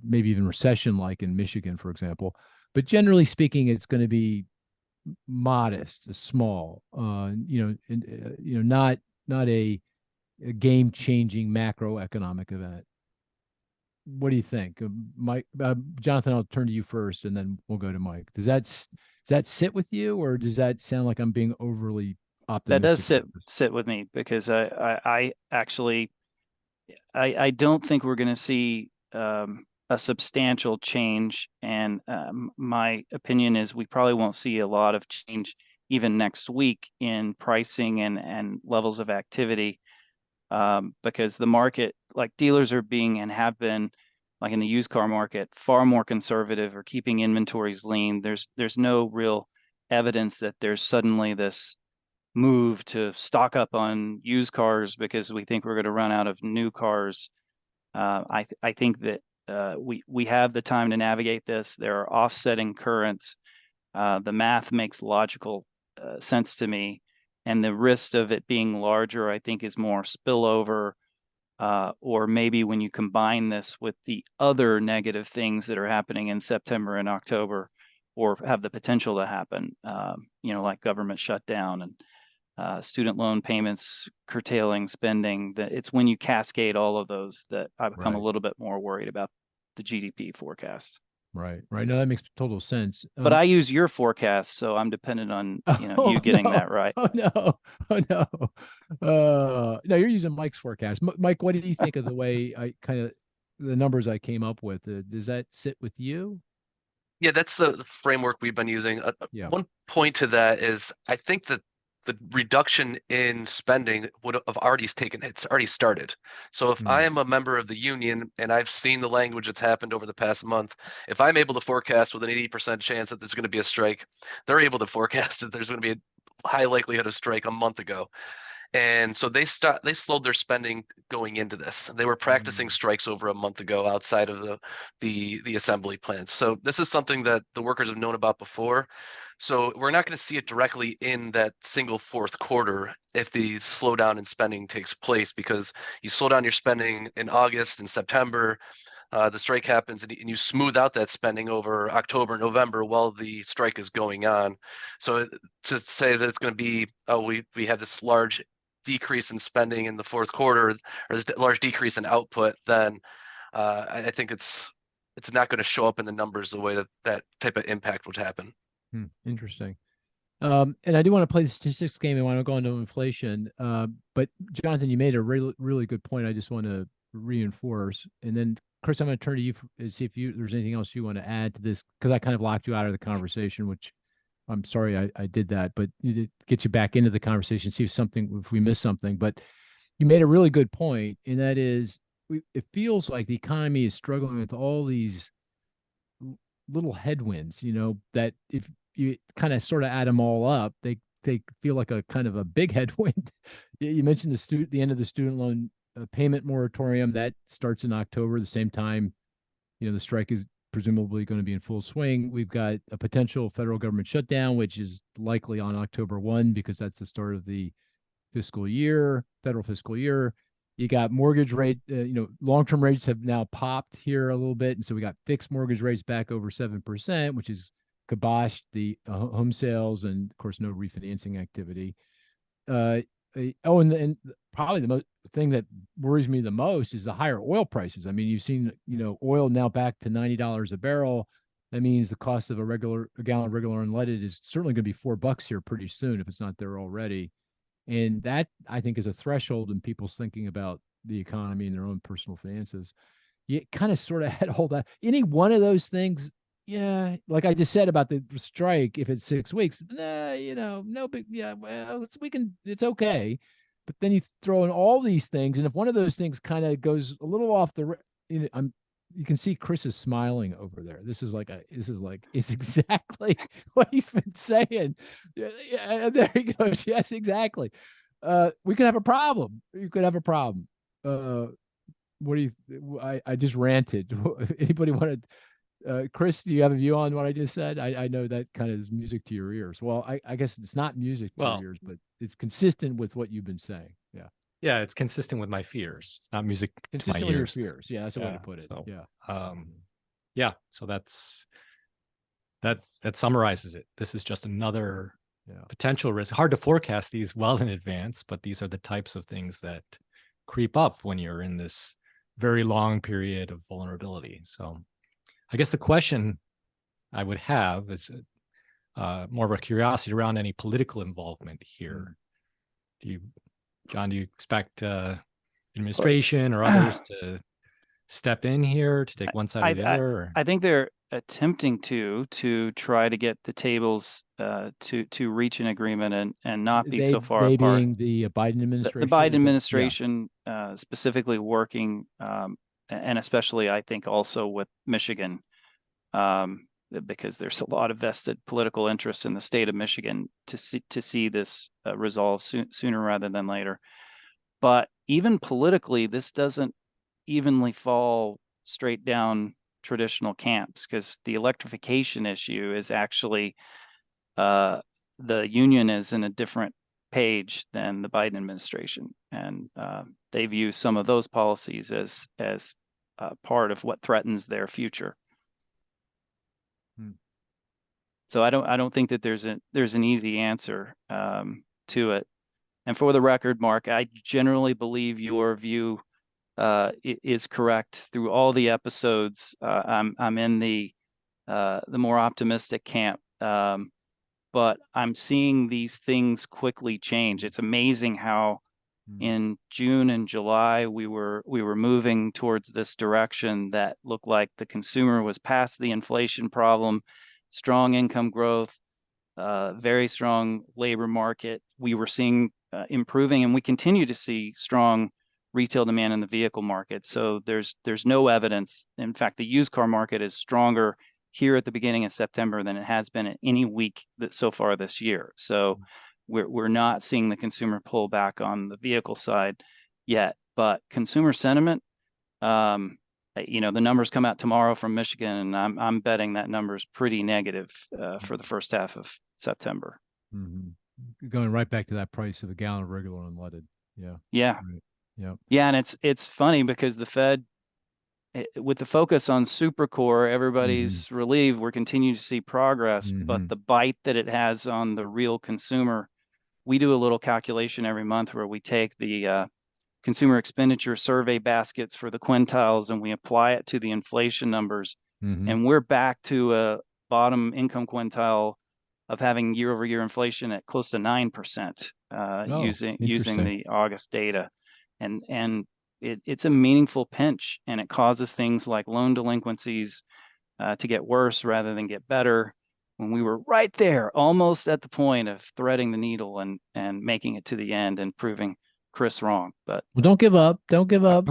Speaker 1: maybe even recession-like in Michigan, for example. But generally speaking, it's going to be modest, small, not a game-changing macroeconomic event. What do you think, Mike? Jonathan, I'll turn to you first, and then we'll go to Mike. Does that sit with you, or does that sound like I'm being overly optimistic?
Speaker 4: That does sit with me, because I actually I don't think we're going to see a substantial change, and my opinion is we probably won't see a lot of change even next week in pricing and levels of activity, because the market, like dealers are being and have been, like in the used car market, far more conservative or keeping inventories lean. There's no real evidence that there's suddenly this move to stock up on used cars because we think we're going to run out of new cars. I think that we have the time to navigate this. There are offsetting currents. The math makes logical sense to me, and the risk of it being larger, I think, is more spillover, or maybe when you combine this with the other negative things that are happening in September and October, or have the potential to happen, like government shutdown and student loan payments, curtailing spending, that it's when you cascade all of those that I become a
Speaker 1: Right.
Speaker 4: little bit more worried about the GDP forecast.
Speaker 1: Right. No, that makes total sense.
Speaker 4: But I use your forecast, so I'm dependent on you
Speaker 1: Oh,
Speaker 4: getting
Speaker 1: no.
Speaker 4: that right.
Speaker 1: Oh no. Oh no. No, you're using Mike's forecast. Mike, what did you think of the way I kind of the numbers I came up with? Does that sit with you?
Speaker 3: Yeah, that's the framework we've been using.
Speaker 1: Yeah.
Speaker 3: One point to that is I think that the reduction in spending would have already it's already started. So if I am a member of the union and I've seen the language that's happened over the past month, if I'm able to forecast with an 80% chance that there's going to be a strike, they're able to forecast that there's going to be a high likelihood of strike a month ago. And so they slowed their spending going into this. They were practicing strikes over a month ago outside of the assembly plants. So this is something that the workers have known about before. So we're not going to see it directly in that single fourth quarter if the slowdown in spending takes place, because you slow down your spending in August and September, the strike happens, and you smooth out that spending over October, November while the strike is going on. So to say that it's going to be, oh, we have this large decrease in spending in the fourth quarter, or this large decrease in output, then I think it's not going to show up in the numbers the way that type of impact would happen.
Speaker 1: Interesting. And I do want to play the statistics game and want to go into inflation. But Jonathan, you made a really, really good point. I just want to reinforce. And then, Cris, I'm going to turn to you and see if there's anything else you want to add to this, because I kind of locked you out of the conversation, which I'm sorry I did that, but to get you back into the conversation, see if we missed something. But you made a really good point, and that is, it feels like the economy is struggling with all these little headwinds, that if you kind of sort of add them all up, they feel like a kind of a big headwind. You mentioned the end of the student loan payment moratorium that starts in October, the same time, the strike is presumably going to be in full swing. We've got a potential federal government shutdown, which is likely on October 1, because that's the start of the federal fiscal year. You got mortgage rate, long-term rates have now popped here a little bit. And so we got fixed mortgage rates back over 7%, which is kiboshed the home sales, and of course, no refinancing activity. And probably the thing that worries me the most is the higher oil prices. I mean, you've seen, oil now back to $90 a barrel. That means the cost of a gallon of regular unleaded is certainly going to be $4 here pretty soon, if it's not there already. And that, I think, is a threshold in people's thinking about the economy and their own personal finances. You kind of sort of had all that. Any one of those things, yeah, like I just said about the strike, if it's 6 weeks, no big, yeah, well, it's okay. But then you throw in all these things, and if one of those things kind of goes a little off you can see Cris is smiling over there. It's exactly what he's been saying. Yeah, there he goes. Yes, exactly. We could have a problem. You could have a problem. What do you? I just ranted. Anybody want to? Cris, do you have a view on what I just said? I know that kind of is music to your ears. Well, I guess it's not music to your ears, but it's consistent with what you've been saying. Yeah.
Speaker 2: Yeah, it's consistent with my fears. It's not music
Speaker 1: consistent
Speaker 2: to my
Speaker 1: with
Speaker 2: ears.
Speaker 1: your fears. Yeah, that's a way to put it.
Speaker 2: So,
Speaker 1: yeah.
Speaker 2: So that summarizes it. This is just another potential risk. Hard to forecast these well in advance, but these are the types of things that creep up when you're in this very long period of vulnerability. So I guess the question I would have is more of a curiosity around any political involvement here. John, do you expect administration or others to step in here to take one side or the other? Or?
Speaker 4: I think they're attempting to try to get the tables to reach an agreement and not be so far apart.
Speaker 1: Being the Biden administration.
Speaker 4: The Biden administration specifically working, and especially I think also with Michigan, because there's a lot of vested political interest in the state of Michigan to see this resolved sooner rather than later. But even politically, this doesn't evenly fall straight down traditional camps, because the electrification issue is actually the union is in a different page than the Biden administration, and they view some of those policies as part of what threatens their future. So I don't think that there's an easy answer to it. And for the record, Mark, I generally believe your view is correct through all the episodes. I'm in the more optimistic camp, but I'm seeing these things quickly change. It's amazing how in June and July we were moving towards this direction that looked like the consumer was past the inflation problem, strong income growth, very strong labor market. We were seeing improving, and we continue to see strong retail demand in the vehicle market. So there's no evidence. In fact, the used car market is stronger here at the beginning of September than it has been at any week that so far this year. So we're not seeing the consumer pull back on the vehicle side yet. But consumer sentiment, the numbers come out tomorrow from Michigan, and I'm betting that number is pretty negative for the first half of September.
Speaker 1: Mm-hmm. Going right back to that price of a gallon of regular unleaded. Yeah.
Speaker 4: Yeah.
Speaker 1: Right. Yeah.
Speaker 4: Yeah, and it's funny because the Fed, with the focus on supercore, everybody's relieved. We're continuing to see progress, but the bite that it has on the real consumer, we do a little calculation every month where we take the consumer expenditure survey baskets for the quintiles and we apply it to the inflation numbers. And we're back to a bottom income quintile of having year-over-year inflation at close to 9%, using the August data. And it's a meaningful pinch, and it causes things like loan delinquencies to get worse rather than get better, when we were right there, almost at the point of threading the needle and making it to the end and proving Cris wrong. But
Speaker 1: well, don't give up. Don't give up.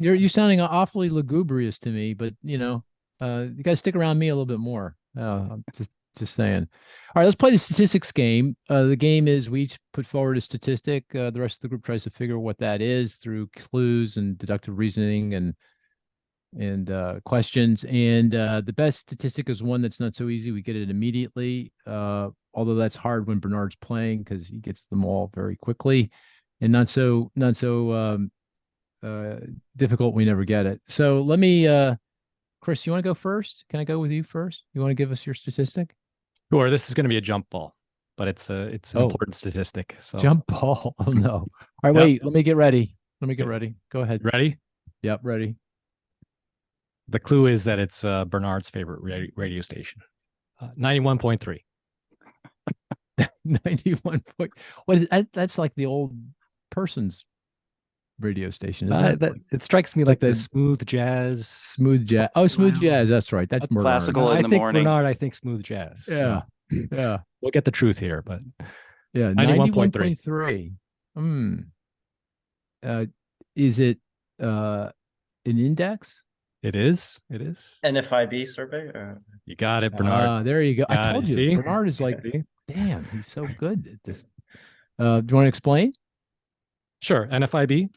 Speaker 1: You're sounding awfully lugubrious to me, but you guys stick around me a little bit more. I'm just saying. All right, let's play the statistics game. The game is we each put forward a statistic. The rest of the group tries to figure what that is through clues and deductive reasoning and questions. And the best statistic is one that's not so easy. We get it immediately, although that's hard when Bernard's playing because he gets them all very quickly, and not so difficult. We never get it. So let me, Cris, you want to go first? Can I go with you first? You want to give us your statistic?
Speaker 2: Sure. This is going to be a jump ball, but it's an important statistic. So
Speaker 1: jump ball. Oh no. All right, wait. Let me get ready. Go ahead.
Speaker 2: Ready?
Speaker 1: Yep, ready.
Speaker 2: The clue is that it's Bernard's favorite radio station, 91.3.
Speaker 1: 91 point. What is that? That's like the old person's radio station, isn't it?
Speaker 2: It strikes me like the smooth jazz.
Speaker 1: Smooth jazz. Oh, smooth jazz. That's right. That's Bernard.
Speaker 4: Classical in the morning.
Speaker 2: Bernard, I think smooth jazz.
Speaker 1: Yeah.
Speaker 2: So
Speaker 1: yeah.
Speaker 2: We'll get the truth here, but
Speaker 1: yeah, 91.3. Is it an index?
Speaker 2: It is.
Speaker 5: NFIB survey.
Speaker 2: You got it, Bernard.
Speaker 1: There you go. I told you.
Speaker 2: See?
Speaker 1: Bernard is like, damn, he's so good at this. Do you want to explain?
Speaker 2: Sure. NFIB,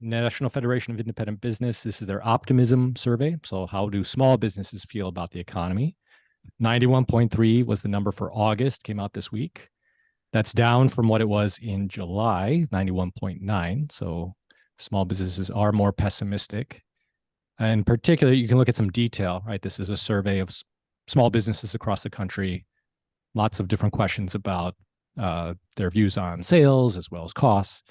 Speaker 2: National Federation of Independent Business. This is their optimism survey. So how do small businesses feel about the economy? 91.3 was the number for August, came out this week. That's down from what it was in July, 91.9. So small businesses are more pessimistic. In particular, you can look at some detail, right? This is a survey of small businesses across the country. Lots of different questions about their views on sales as well as costs.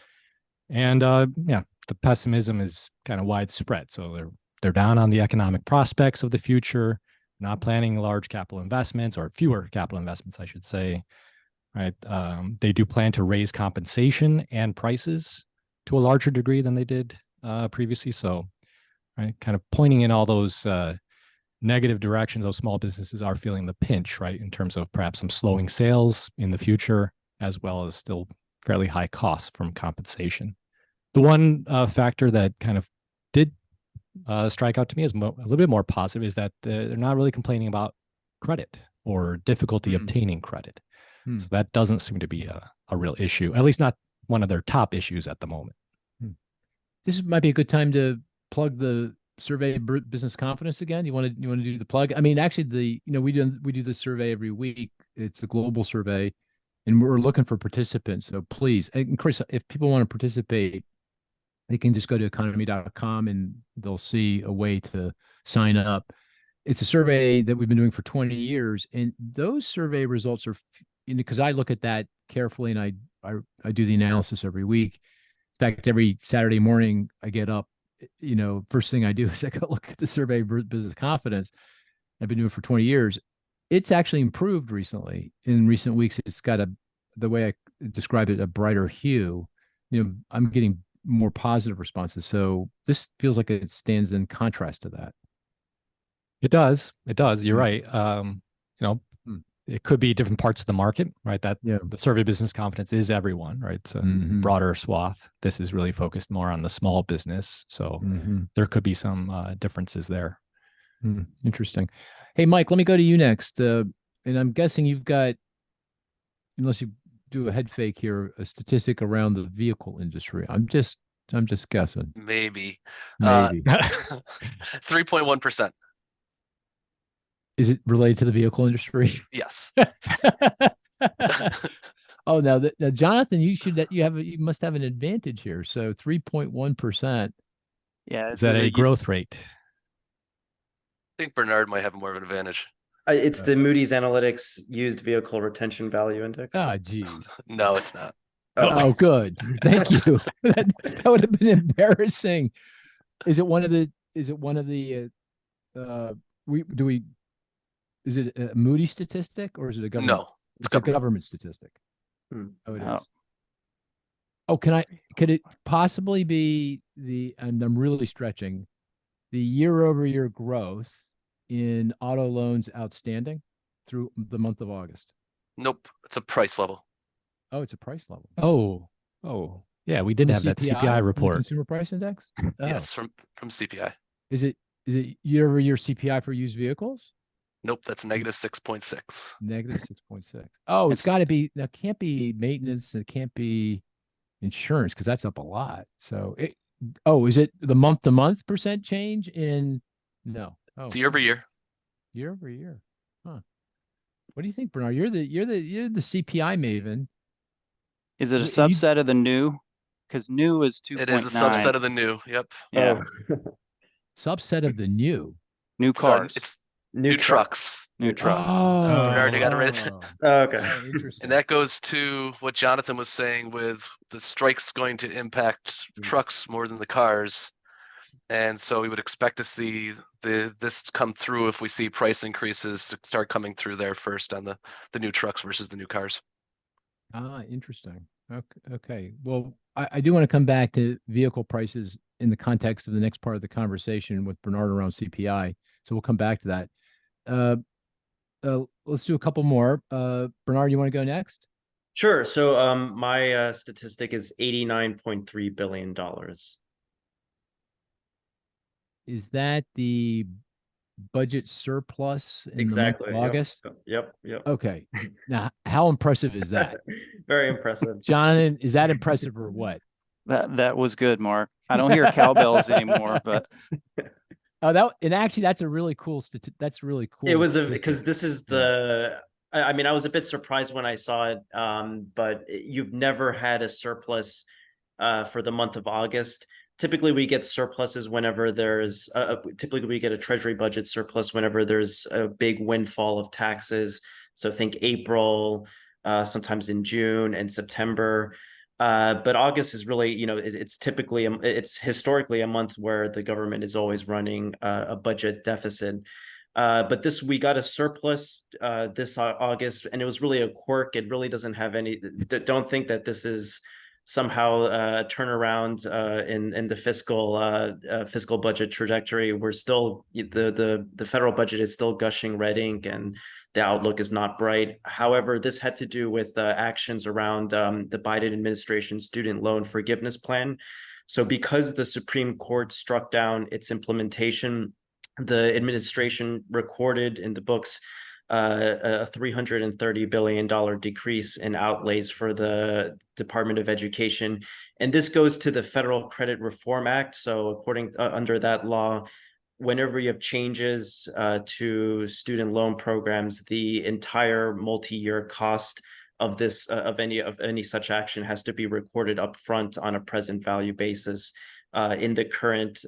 Speaker 2: And the pessimism is kind of widespread. So they're down on the economic prospects of the future, not planning large capital investments, or fewer capital investments, I should say. Right? They do plan to raise compensation and prices to a larger degree than they did previously. So, right, kind of pointing in all those negative directions, those small businesses are feeling the pinch, right, in terms of perhaps some slowing sales in the future, as well as still fairly high costs from compensation. The one factor that kind of did strike out to me as a little bit more positive is that they're not really complaining about credit or difficulty obtaining credit. So that doesn't seem to be a real issue, at least not one of their top issues at the moment.
Speaker 1: This might be a good time to plug the survey business confidence again. You want to do the plug? I mean, actually, we do this survey every week. It's a global survey, and we're looking for participants. So please, and Cris, if people want to participate, they can just go to economy.com and they'll see a way to sign up. It's a survey that we've been doing for 20 years, and those survey results are, because I look at that carefully and I I do the analysis every week. In fact, every Saturday morning I get up, first thing I do is I go look at the survey of business confidence. I've been doing it for 20 years. It's actually improved recently. In recent weeks, it's got the way I describe it, a brighter hue. I'm getting more positive responses. So this feels like it stands in contrast to that.
Speaker 2: It does. It does. You're
Speaker 1: Mm.
Speaker 2: right. It could be different parts of the market, right? That
Speaker 1: Yeah.
Speaker 2: the survey of business confidence is everyone, right? It's a
Speaker 1: Mhm.
Speaker 2: broader swath. This is really focused more on the small business. So there could be some differences there.
Speaker 1: Interesting. Hey, Mike, let me go to you next. And I'm guessing you've got, unless you do a head fake here, a statistic around the vehicle industry. I'm just guessing.
Speaker 3: Maybe.
Speaker 1: Maybe.
Speaker 3: 3.1%.
Speaker 1: Is it related to the vehicle industry?
Speaker 3: Yes.
Speaker 1: Oh, now, Jonathan, you must have an advantage here. So 3.1%.
Speaker 4: Yeah.
Speaker 2: Is that a growth rate?
Speaker 3: I think Bernard might have more of an advantage.
Speaker 5: It's the Moody's Analytics Used Vehicle Retention Value Index.
Speaker 1: Oh, geez.
Speaker 3: No, it's not.
Speaker 1: Oh, good. Thank you. That would have been embarrassing. Is it one of the is it a Moody statistic or is it a government?
Speaker 3: No,
Speaker 1: It's a government statistic. Oh, it
Speaker 4: Oh.
Speaker 1: is. Oh, could it possibly be and I'm really stretching, the year-over-year growth in auto loans outstanding through the month of August?
Speaker 3: Nope. It's a price level.
Speaker 1: Oh, it's a price level.
Speaker 2: Oh, yeah. We did have that CPI
Speaker 1: from the
Speaker 2: report.
Speaker 1: Consumer Price Index? Oh.
Speaker 3: Yes, from CPI.
Speaker 1: Is it year-over-year CPI for used vehicles?
Speaker 3: Nope, that's negative 6.6.
Speaker 1: Negative 6.6. Oh, it's got to be, that can't be maintenance. It can't be insurance because that's up a lot. So is it the month-to-month percent change in? No. Oh,
Speaker 3: It's year over year.
Speaker 1: year over year. Huh. What do you think, Bernard? You're the CPI maven.
Speaker 4: Is it a
Speaker 1: You-
Speaker 4: subset of the new? Because new is 2.9.
Speaker 3: It is a subset of the new. Yep.
Speaker 4: Yeah.
Speaker 1: Subset of the new.
Speaker 4: New cars.
Speaker 3: It's
Speaker 5: New
Speaker 3: new trucks.
Speaker 4: New trucks.
Speaker 1: Oh,
Speaker 3: Bernard, you got it right.
Speaker 5: Okay.
Speaker 1: Oh, interesting.
Speaker 3: And that goes to what Jonathan was saying with the strikes going to impact trucks more than the cars. And so we would expect to see this come through if we see price increases start coming through there first on the new trucks versus the new cars.
Speaker 1: Interesting. Okay. Well, I do want to come back to vehicle prices in the context of the next part of the conversation with Bernard around CPI. So we'll come back to that. Let's do a couple more. Bernard, you want to go next?
Speaker 5: Sure. So my statistic is $89.3 billion.
Speaker 1: Is that the budget surplus in
Speaker 5: Exactly.
Speaker 1: the month of August?
Speaker 5: Yep.
Speaker 1: Okay. Now, how impressive is that?
Speaker 5: Very impressive.
Speaker 1: Jonathan, is that impressive or what?
Speaker 4: That was good, Mark. I don't hear cowbells anymore, but
Speaker 1: Oh, that's a really cool that's really cool.
Speaker 5: It was
Speaker 1: statistic.
Speaker 5: because this is I mean, I was a bit surprised when I saw it, but you've never had a surplus for the month of August. Typically, we get surpluses whenever there's typically we get a treasury budget surplus whenever there's a big windfall of taxes. So think April, sometimes in June and September. But August is really, it's historically a month where the government is always running a budget deficit. But we got a surplus this August, and it was really a quirk. It really doesn't have don't think that this is somehow a turnaround in the fiscal budget trajectory. We're still, the federal budget is still gushing red ink, and the outlook is not bright. However, this had to do with actions around the Biden administration student loan forgiveness plan. So because the Supreme Court struck down its implementation, the administration recorded in the books a $330 billion decrease in outlays for the Department of Education. And this goes to the Federal Credit Reform Act. So under that law, whenever you have changes to student loan programs, the entire multi-year cost of any such action has to be recorded upfront on a present value basis in the current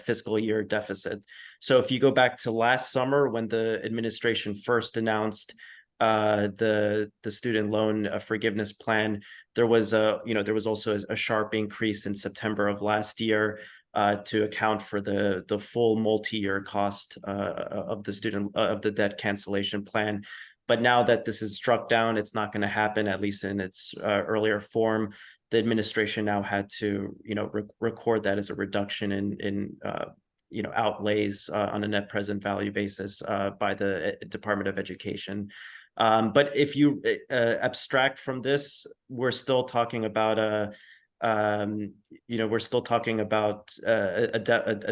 Speaker 5: fiscal year deficit. So if you go back to last summer when the administration first announced the student loan forgiveness plan, there was also a sharp increase in September of last year to account for the full multi-year cost of the debt cancellation plan. But now that this is struck down, it's not going to happen, at least in its earlier form. The administration now had to, record that as a reduction in outlays on a net present value basis by the Department of Education. But if you abstract from this, we're still talking about a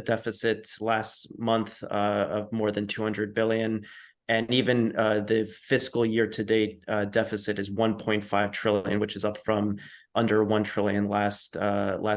Speaker 5: deficit last month of more than 200 billion. And even the fiscal year to date deficit is 1.5 trillion, which is up from under 1 trillion last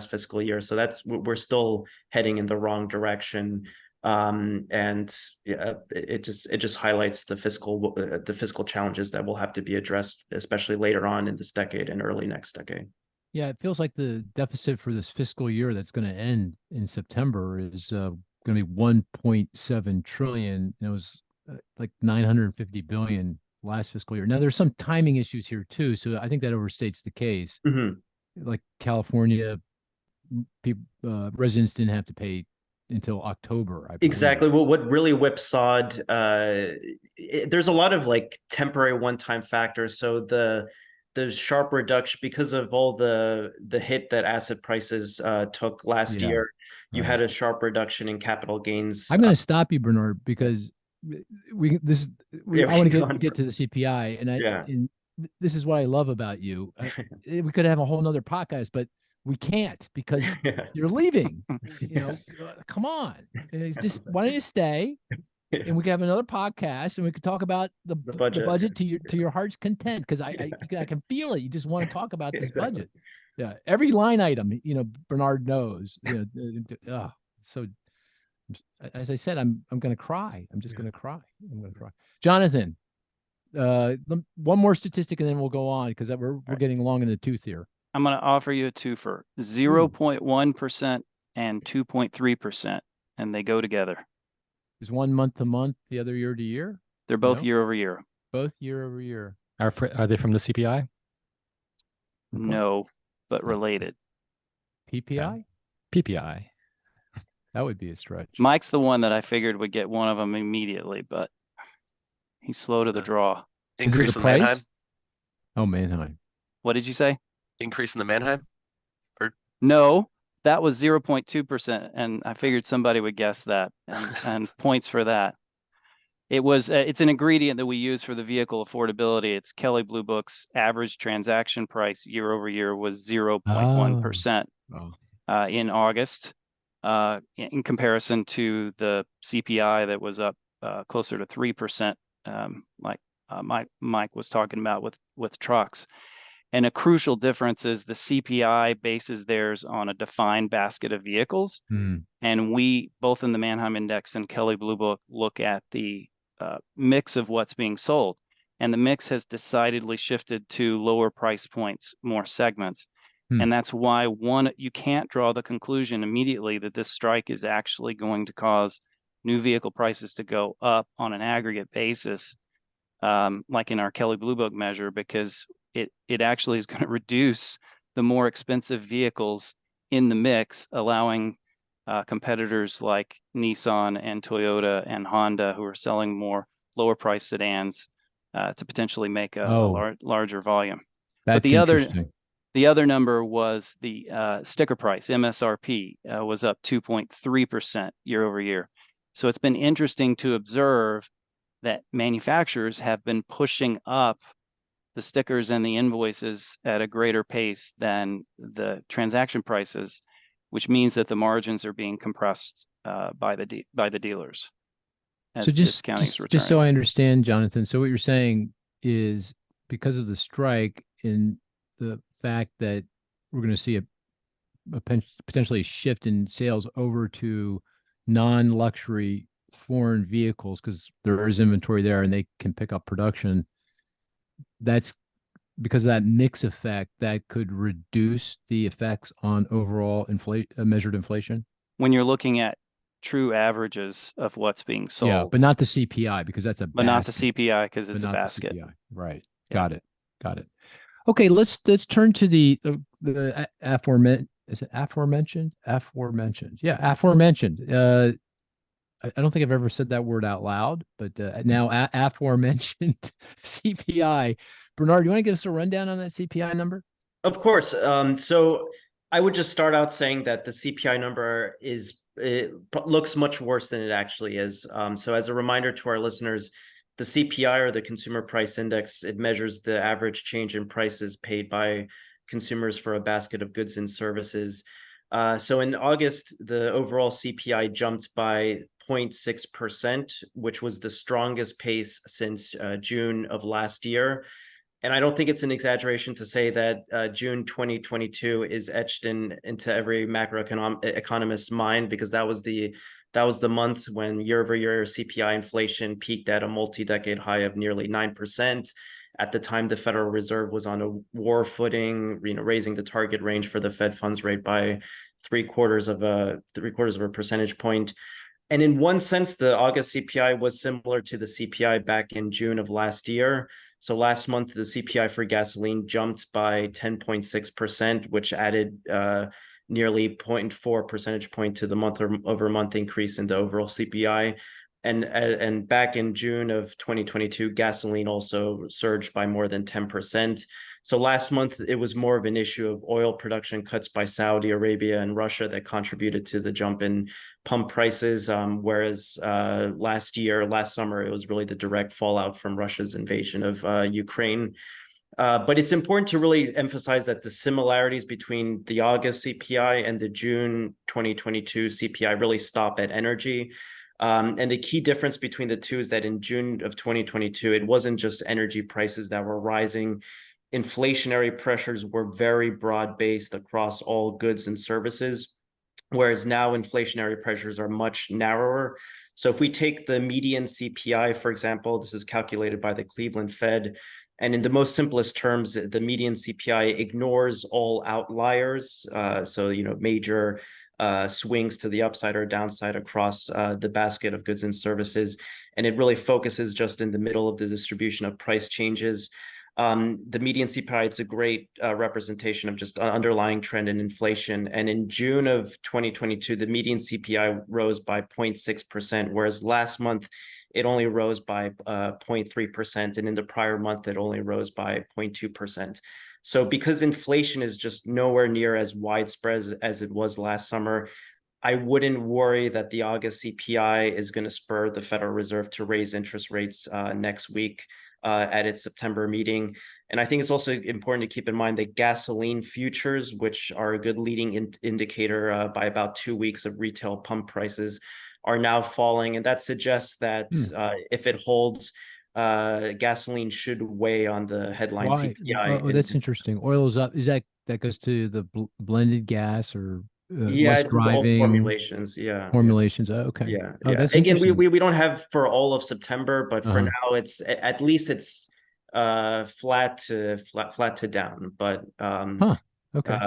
Speaker 5: fiscal year. So we're still heading in the wrong direction. And it just highlights the fiscal challenges that will have to be addressed, especially later on in this decade and early next decade.
Speaker 1: Yeah, it feels like the deficit for this fiscal year that's going to end in September is going to be 1.7 trillion. It was like 950 billion last fiscal year. Now there's some timing issues here too, so I think that overstates the case. Like California, residents didn't have to pay until October.
Speaker 5: Exactly. Well, what really whipsawed, there's a lot of like temporary one-time factors. So the sharp reduction because of all the hit that asset prices took last year, you had a sharp reduction in capital gains.
Speaker 1: I'm going to stop you, Bernard, because I want to get to the CPI, and this is what I love about you. We could have a whole nother podcast, but we can't because you're leaving. Come on, just why don't you stay? And we can have another podcast, and we could talk about the budget to your heart's content, because I can feel it. You just want to talk about this budget. Yeah, every line item, Bernard knows. So as I said, I'm going to cry. I'm just going to cry. I'm going to cry. Jonathan, one more statistic, and then we'll go on because we're getting long in the tooth here.
Speaker 4: I'm going to offer you a twofer: 0.1% and 2.3%, and they go together.
Speaker 1: Is one month to month, the other year to year?
Speaker 4: They're both year over year.
Speaker 1: Both year over year.
Speaker 2: Are they from the CPI?
Speaker 4: No, but related.
Speaker 1: PPI?
Speaker 2: PPI.
Speaker 1: That would be a stretch.
Speaker 4: Mike's the one that I figured would get one of them immediately, but he's slow to the draw.
Speaker 3: Increase in the Mannheim?
Speaker 1: Oh, Mannheim.
Speaker 4: What did you say?
Speaker 3: Increase in the Mannheim?
Speaker 4: No, that was 0.2%, and I figured somebody would guess that, and points for that. It's an ingredient that we use for the vehicle affordability. It's Kelley Blue Book's average transaction price year over year was 0.1% in August, in comparison to the CPI that was up closer to 3%, like Mike was talking about with trucks. And a crucial difference is the CPI bases theirs on a defined basket of vehicles. And we, both in the Mannheim Index and Kelley Blue Book, look at the mix of what's being sold. And the mix has decidedly shifted to lower price points, more segments. And that's why you can't draw the conclusion immediately that this strike is actually going to cause new vehicle prices to go up on an aggregate basis, like in our Kelley Blue Book measure, because it actually is going to reduce the more expensive vehicles in the mix, allowing competitors like Nissan and Toyota and Honda, who are selling more lower price sedans, to potentially make a larger volume. But the other number was the sticker price, MSRP, was up 2.3% year over year. So it's been interesting to observe that manufacturers have been pushing up the stickers and the invoices at a greater pace than the transaction prices, which means that the margins are being compressed by the dealers as discounting is returning.
Speaker 1: Just so I understand, Jonathan, so what you're saying is because of the strike and the fact that we're going to see a potentially shift in sales over to non-luxury foreign vehicles because there is inventory there and they can pick up production, that's because of that mix effect that could reduce the effects on overall measured inflation?
Speaker 4: When you're looking at true averages of what's being sold.
Speaker 1: Yeah, but not the CPI because that's a
Speaker 4: but not the
Speaker 1: basket,
Speaker 4: CPI because
Speaker 1: but
Speaker 4: it's a
Speaker 1: not the
Speaker 4: basket.
Speaker 1: CPI. Right.
Speaker 4: Yeah.
Speaker 1: Got it. Got it. Okay, let's turn to the aforementioned. Is it aforementioned? Aforementioned. Yeah, aforementioned. I don't think I've ever said that word out loud, but now aforementioned CPI. Bernard, you want to give us a rundown on that CPI number?
Speaker 5: Of course. So I would just start out saying that the CPI number looks much worse than it actually is. So as a reminder to our listeners, the CPI, or the Consumer Price Index, it measures the average change in prices paid by consumers for a basket of goods and services. So in August, the overall CPI jumped by 0.6%, which was the strongest pace since June of last year. And I don't think it's an exaggeration to say that June 2022 is etched into every macroeconomist's mind, because that was the month when year-over-year CPI inflation peaked at a multi-decade high of nearly 9%. At the time, the Federal Reserve was on a war footing, raising the target range for the Fed funds rate by three quarters of a percentage point. And in one sense, the August CPI was similar to the CPI back in June of last year. So last month, the CPI for gasoline jumped by 10.6%, which added nearly 0.4 percentage point to the month-over-month increase in the overall CPI. And back in June of 2022, gasoline also surged by more than 10%. So last month, it was more of an issue of oil production cuts by Saudi Arabia and Russia that contributed to the jump in pump prices, whereas last summer, it was really the direct fallout from Russia's invasion of Ukraine. But it's important to really emphasize that the similarities between the August CPI and the June 2022 CPI really stop at energy. And the key difference between the two is that in June of 2022, it wasn't just energy prices that were rising. Inflationary pressures were very broad-based across all goods and services, whereas now inflationary pressures are much narrower. So if we take the median CPI, for example, this is calculated by the Cleveland Fed, and in the most simplest terms, the median CPI ignores all outliers. So, major swings to the upside or downside across the basket of goods and services. And it really focuses just in the middle of the distribution of price changes. The median CPI, it's a great representation of just underlying trend in inflation. And in June of 2022, the median CPI rose by 0.6%, whereas last month it only rose by 0.3%. And in the prior month, it only rose by 0.2%. So because inflation is just nowhere near as widespread as it was last summer, I wouldn't worry that the August CPI is going to spur the Federal Reserve to raise interest rates next week at its September meeting. And I think it's also important to keep in mind that gasoline futures, which are a good leading indicator by about 2 weeks of retail pump prices, are now falling. And that suggests that if it holds, gasoline should weigh on the headline CPI.
Speaker 1: Oh, that's interesting. Oil is up. Is that goes to the blended gas or less
Speaker 5: it's
Speaker 1: driving?
Speaker 5: all formulations. Yeah.
Speaker 1: Formulations. Okay.
Speaker 5: Yeah.
Speaker 1: Oh, that's
Speaker 5: Again,
Speaker 1: interesting.
Speaker 5: we don't have for all of September, but for now, it's at least it's flat to down. But
Speaker 1: Okay.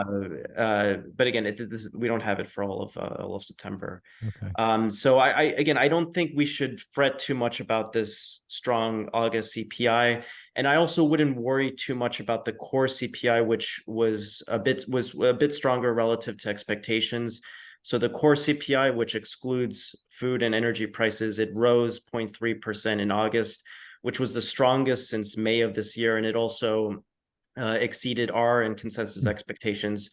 Speaker 5: But again, we don't have it for all of September.
Speaker 1: Okay.
Speaker 5: So I don't think we should fret too much about this strong August CPI, and I also wouldn't worry too much about the core CPI, which was a bit stronger relative to expectations. So the core CPI, which excludes food and energy prices, it rose 0.3% in August, which was the strongest since May of this year, and it also exceeded our and consensus expectations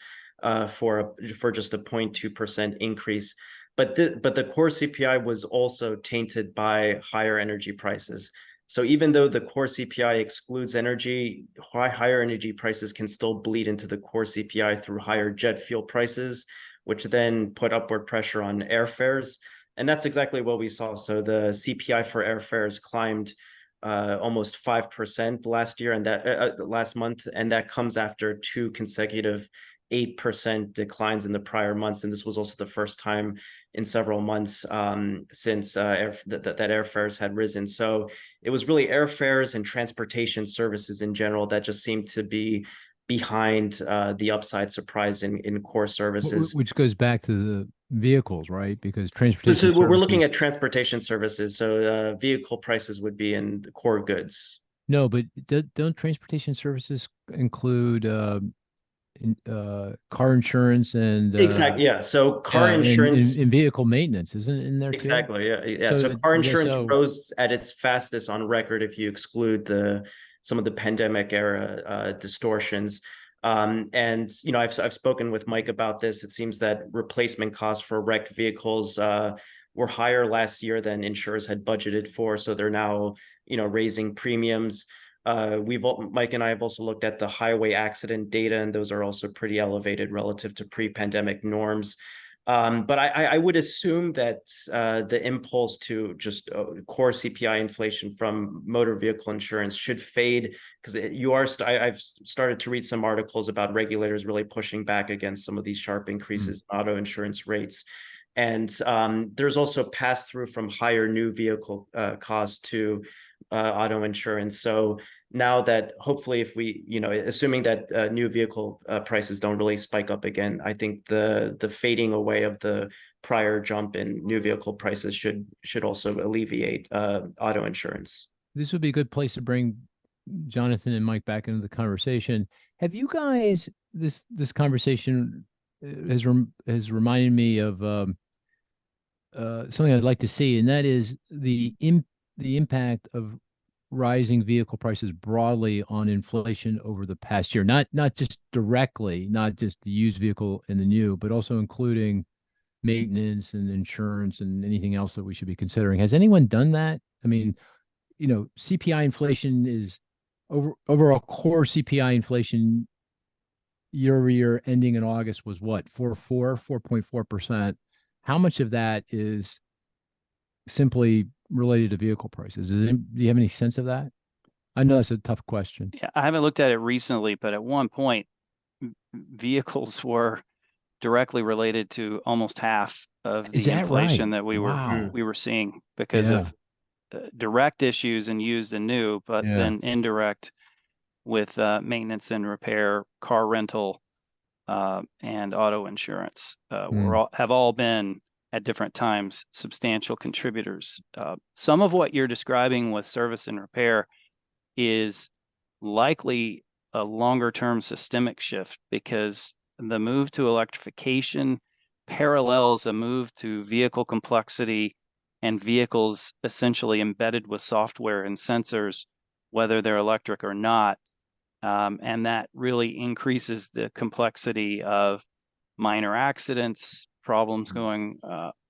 Speaker 5: for just a 0.2% increase. But the core CPI was also tainted by higher energy prices. So even though the core CPI excludes energy, higher energy prices can still bleed into the core CPI through higher jet fuel prices, which then put upward pressure on airfares. And that's exactly what we saw. So the CPI for airfares climbed almost 5% last year, and that last month, and that comes after two consecutive 8% declines in the prior months. And this was also the first time in several months since that airfares had risen. So it was really airfares and transportation services in general that just seemed to be behind the upside surprise in core services.
Speaker 1: Which goes back to vehicles, right? Because
Speaker 5: So,
Speaker 1: transportation
Speaker 5: we're looking
Speaker 1: services.
Speaker 5: at transportation services. So vehicle prices would be in the core goods.
Speaker 1: No, but don't transportation services include car insurance and
Speaker 5: Exactly. Yeah. So car
Speaker 1: yeah, and
Speaker 5: insurance.
Speaker 1: vehicle maintenance, isn't it in there too?
Speaker 5: Exactly. Yeah. Yeah. So
Speaker 1: So
Speaker 5: car
Speaker 1: yeah,
Speaker 5: insurance
Speaker 1: so
Speaker 5: rose at its fastest on record if you exclude some of the pandemic era distortions. And I've spoken with Mike about this. It seems that replacement costs for wrecked vehicles were higher last year than insurers had budgeted for. So they're now raising premiums. Mike and I have also looked at the highway accident data, and those are also pretty elevated relative to pre-pandemic norms. But I would assume that the impulse to just core CPI inflation from motor vehicle insurance should fade, because I've started to read some articles about regulators really pushing back against some of these sharp increases in auto insurance rates. And there's also pass through from higher new vehicle costs to auto insurance. So now that hopefully, if we, assuming that new vehicle prices don't really spike up again, I think the fading away of the prior jump in new vehicle prices should also alleviate auto insurance.
Speaker 1: this would be a good place to bring Jonathan and Mike back into the conversation. Have you guys this conversation has reminded me of something I'd like to see, and that is the impact of rising vehicle prices broadly on inflation over the past year. Not just directly, not just the used vehicle and the new, but also including maintenance and insurance and anything else that we should be considering. Has anyone done that? I mean, CPI inflation is overall core CPI inflation year over year ending in August was what? 4.4%. How much of that is simply related to vehicle prices? Do you have any sense of that? I know that's a tough question.
Speaker 4: Yeah, I haven't looked at it recently, but at one point, vehicles were directly related to almost half of
Speaker 1: Is
Speaker 4: the
Speaker 1: that
Speaker 4: inflation
Speaker 1: right?
Speaker 4: that we
Speaker 1: Wow.
Speaker 4: were seeing because
Speaker 1: Yeah.
Speaker 4: of direct issues in used and new, but
Speaker 1: Yeah.
Speaker 4: then indirect with maintenance and repair, car rental, and auto insurance have all been at different times substantial contributors. Some of what you're describing with service and repair is likely a longer term systemic shift, because the move to electrification parallels a move to vehicle complexity and vehicles essentially embedded with software and sensors, whether they're electric or not. And that really increases the complexity of minor accidents, problems going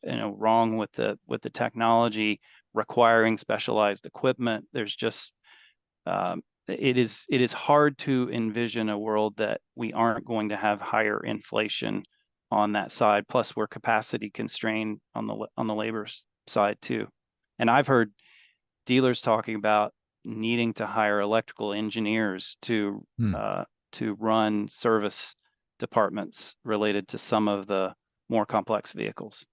Speaker 4: wrong with the technology, requiring specialized equipment. There's just it is hard to envision a world that we aren't going to have higher inflation on that side. Plus, we're capacity constrained on the labor side too. And I've heard dealers talking about needing to hire electrical engineers to run service departments related to some of the more complex vehicles.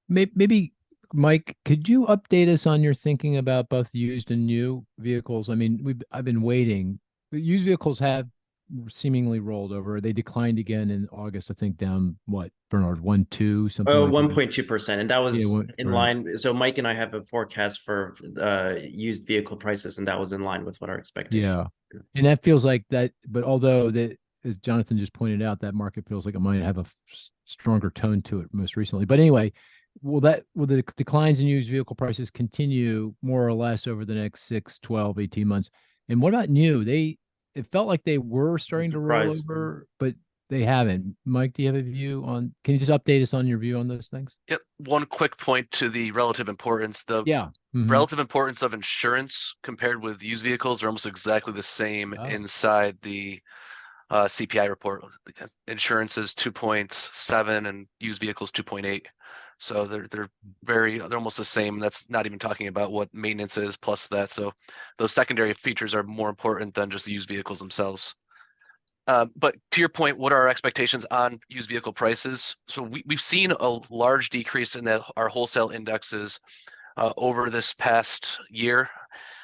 Speaker 1: Maybe Mike, could you update us on your thinking about both used and new vehicles? I mean, I've been waiting. Used vehicles have seemingly rolled over. They declined again in August, I think, down what, Bernard, 1.2, something like
Speaker 5: 1.2%, and that was in
Speaker 1: right.
Speaker 5: line. So Mike and I have a forecast for used vehicle prices, and that was in line with what our expectations.
Speaker 1: Yeah, and that feels like that. But although that, as Jonathan just pointed out, that market feels like it might have a stronger tone to it most recently. But anyway, will the declines in used vehicle prices continue more or less over the next 6, 12, 18 months? And what about new? It felt like they were starting to roll over, but they haven't. Mike, do you have a view on, can you just update us on your view on those things?
Speaker 3: Yep. One quick point to the relative importance. The relative importance of insurance compared with used vehicles are almost exactly the same inside the CPI report. Insurance is 2.7 and used vehicles 2.8. So they're almost the same. That's not even talking about what maintenance is plus that. So those secondary features are more important than just the used vehicles themselves. But to your point, what are our expectations on used vehicle prices? So we've seen a large decrease in our wholesale indexes over this past year.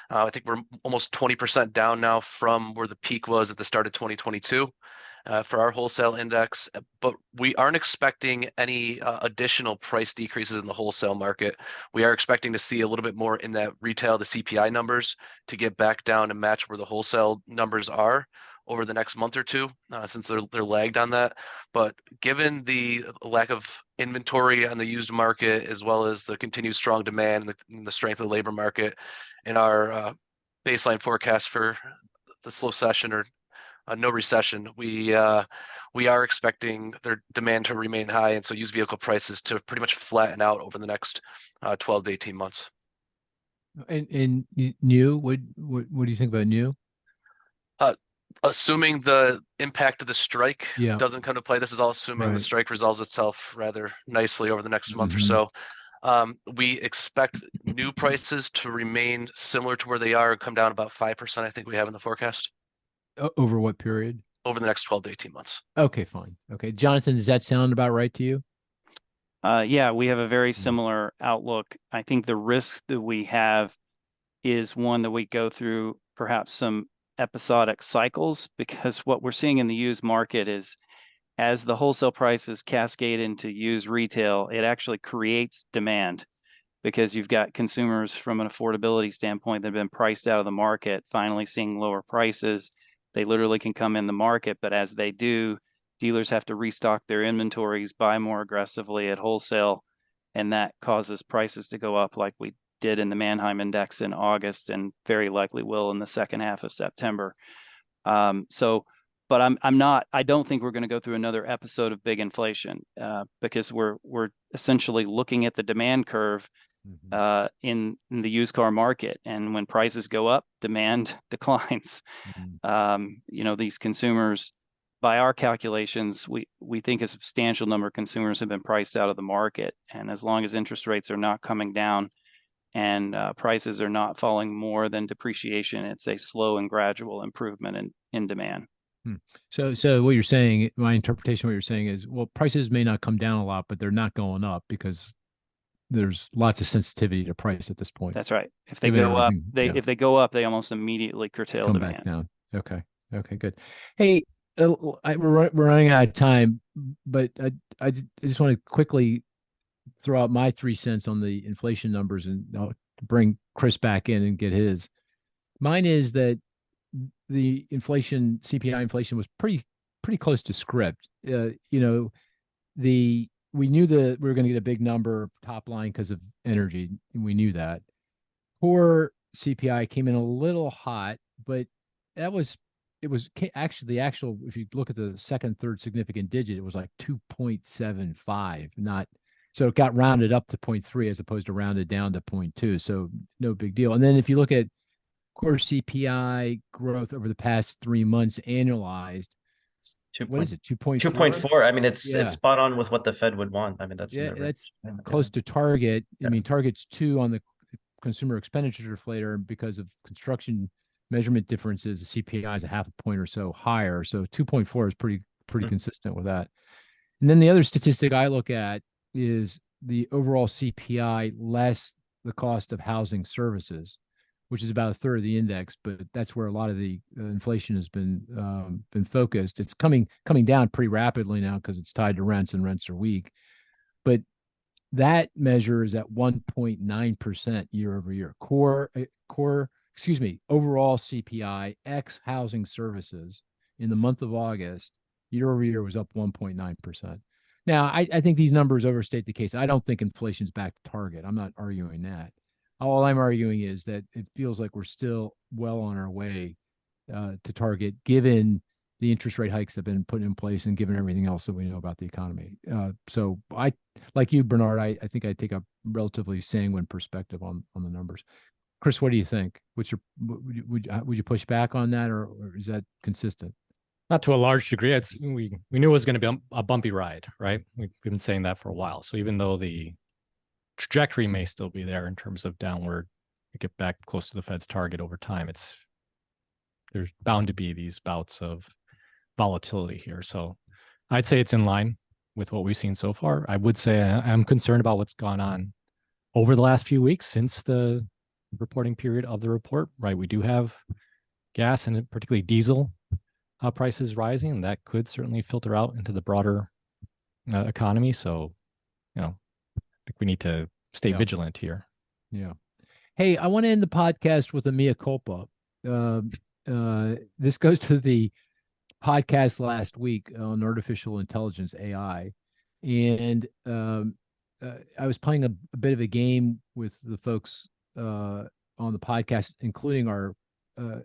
Speaker 3: I think we're almost 20% down now from where the peak was at the start of 2022. for our wholesale index, but we aren't expecting any additional price decreases in the wholesale market. We are expecting to see a little bit more in that retail, the CPI numbers, to get back down and match where the wholesale numbers are over the next month or two, since they're lagged on that. But given the lack of inventory on the used market, as well as the continued strong demand and the strength of the labor market, and our baseline forecast for the slow session or no recession, we are expecting their demand to remain high, and so used vehicle prices to pretty much flatten out over the next 12 to 18 months.
Speaker 1: And new, what do you think about new?
Speaker 3: Assuming the impact of the strike
Speaker 1: Yeah.
Speaker 3: doesn't come to play, this is all assuming the
Speaker 1: Right.
Speaker 3: strike resolves itself rather nicely over the next month or
Speaker 1: Mhm.
Speaker 3: so. We expect new prices to remain similar to where they are, come down about 5%, I think we have in the forecast,
Speaker 1: Over what period?
Speaker 3: over the next 12 to 18 months.
Speaker 1: Okay, fine. Okay, Jonathan, does that sound about right to you?
Speaker 4: Yeah, we have a very
Speaker 1: Mm.
Speaker 4: similar outlook. I think the risk that we have is one that we go through perhaps some episodic cycles, because what we're seeing in the used market is, as the wholesale prices cascade into used retail, it actually creates demand, because you've got consumers from an affordability standpoint that have been priced out of the market finally seeing lower prices. They literally can come in the market, but as they do, dealers have to restock their inventories, buy more aggressively at wholesale, and that causes prices to go up, like we did in the Manheim Index in August, and very likely will in the second half of September. But I don't think we're going to go through another episode of big inflation, because we're essentially looking at the demand curve in the used car market, and when prices go up, demand declines. These consumers, by our calculations, we think a substantial number of consumers have been priced out of the market, and as long as interest rates are not coming down and prices are not falling more than depreciation, it's a slow and gradual improvement in demand.
Speaker 1: So what you're saying, my interpretation of what you're saying is, well, prices may not come down a lot, but they're not going up because there's lots of sensitivity to price at this point.
Speaker 4: That's right. If they go up, if they go up, they almost immediately curtail demand.
Speaker 1: Back down. Okay, good. Hey, we're running out of time, but I just want to quickly throw out my 3 cents on the inflation numbers, and I'll bring Cris back in and get his. Mine is that the CPI inflation was pretty close to script. We knew that we were going to get a big number top line because of energy. We knew that. Core CPI came in a little hot, but actually the actual, if you look at the second, third significant digit, it was like 2.75, so it got rounded up to 0.3 as opposed to rounded down to 0.2. So no big deal. And then if you look at core CPI growth over the past 3 months annualized, what is it? 2.4?
Speaker 5: 2.4. I mean, it's spot on with what the Fed would want. I mean, that's
Speaker 1: close to target. I mean, target's 2 on the consumer expenditure deflator, because of construction measurement differences. The CPI is a 0.5 point or so higher. So 2.4 is pretty consistent with that. And then the other statistic I look at is the overall CPI less the cost of housing services, which is about a third of the index, but that's where a lot of the inflation has been focused. It's coming down pretty rapidly now because it's tied to rents, and rents are weak. But that measure is at 1.9% year over year. Overall CPI ex housing services in the month of August, year over year, was up 1.9%. Now, I think these numbers overstate the case. I don't think inflation's back to target. I'm not arguing that. All I'm arguing is that it feels like we're still well on our way to target, given the interest rate hikes that have been put in place and given everything else that we know about the economy. So I, like you, Bernard, I think I take a relatively sanguine perspective on the numbers. Cris, what do you think? Would you push back on that, or is that consistent?
Speaker 2: Not to a large degree. We knew it was going to be a bumpy ride, right? We've been saying that for a while. So even though the trajectory may still be there in terms of downward, to get back close to the Fed's target over time, there's bound to be these bouts of volatility here. So I'd say it's in line with what we've seen so far. I would say I'm concerned about what's gone on over the last few weeks since the reporting period of the report, right? We do have gas, and particularly diesel, prices rising, and that could certainly filter out into the broader economy. So, I think we need to stay vigilant here.
Speaker 1: Yeah. Hey, I want to end the podcast with a mea culpa. This goes to the podcast last week on artificial intelligence, AI. And I was playing a bit of a game with the folks on the podcast, including our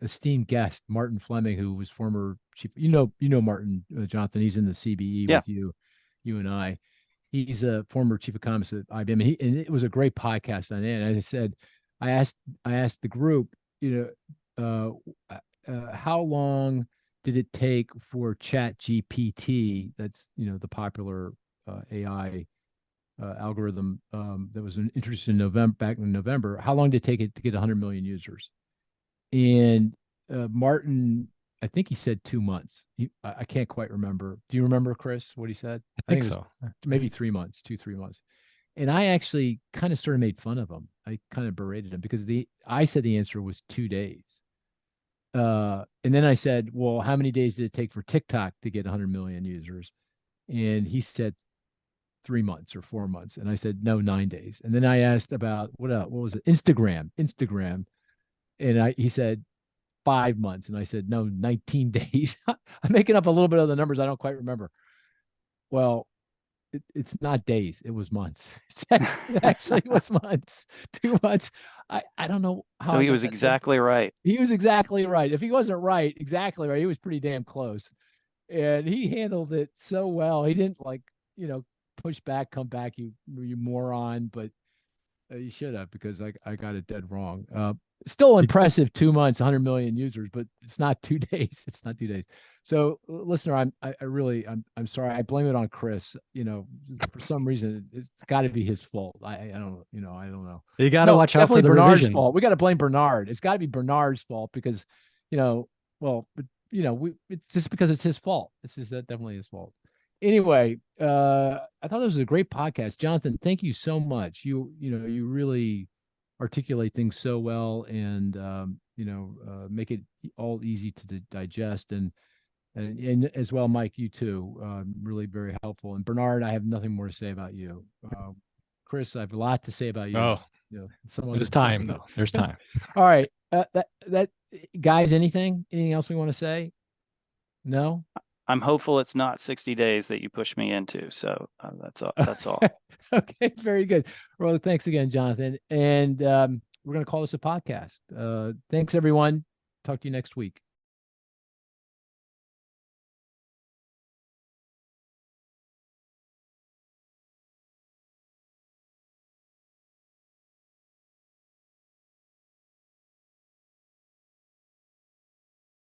Speaker 1: esteemed guest, Martin Fleming, who was former chief. Martin, Jonathan. He's in the CBE with you and I. He's a former chief economist at IBM, and it was a great podcast on it. And as I said, I asked the group, how long did it take for Chat GPT, that's the popular AI algorithm that was introduced back in November, how long did it take it to get 100 million users? And Martin, I think he said 2 months. I can't quite remember. Do you remember, Cris, what he said?
Speaker 2: I think so.
Speaker 1: Maybe 3 months, 2-3 months. And I actually kind of sort of made fun of him. I kind of berated him because I said the answer was 2 days. And then I said, well, how many days did it take for TikTok to get 100 million users? And he said 3 months or 4 months. And I said, no, 9 days. And then I asked about what else? What was it? Instagram. And he said 5 months. And I said, no, 19 days. I'm making up a little bit of the numbers I don't quite remember. Well, it's not days. It was months. It actually was months, 2 months. I don't know how.
Speaker 4: So he was exactly right.
Speaker 1: He was exactly right. If he wasn't exactly right, he was pretty damn close. And he handled it so well. He didn't push back, come back, you moron, but you should have, because I got it dead wrong. Still impressive, 2 months, 100 million users, but it's not 2 days. It's not 2 days. So, listener, I'm sorry. I blame it on Cris. For some reason, it's got to be his fault. I don't know.
Speaker 2: You got to watch out for the
Speaker 1: Bernard's
Speaker 2: revision.
Speaker 1: fault. We got to blame Bernard. It's got to be Bernard's fault because, it's just because it's his fault. It's just definitely his fault. Anyway, I thought this was a great podcast. Jonathan, thank you so much. You really articulate things so well, and make it all easy to digest, and as well, Mike, you too, really very helpful. And Bernard, I have nothing more to say about you. Cris, I have a lot to say about you.
Speaker 2: Oh, there's time though. There's time.
Speaker 1: All right, that guys, anything else we want to say? No.
Speaker 4: I'm hopeful it's not 60 days that you push me into. So that's all. That's all.
Speaker 1: Okay, very good. Well, thanks again, Jonathan. And we're going to call this a podcast. Thanks, everyone. Talk to you next week.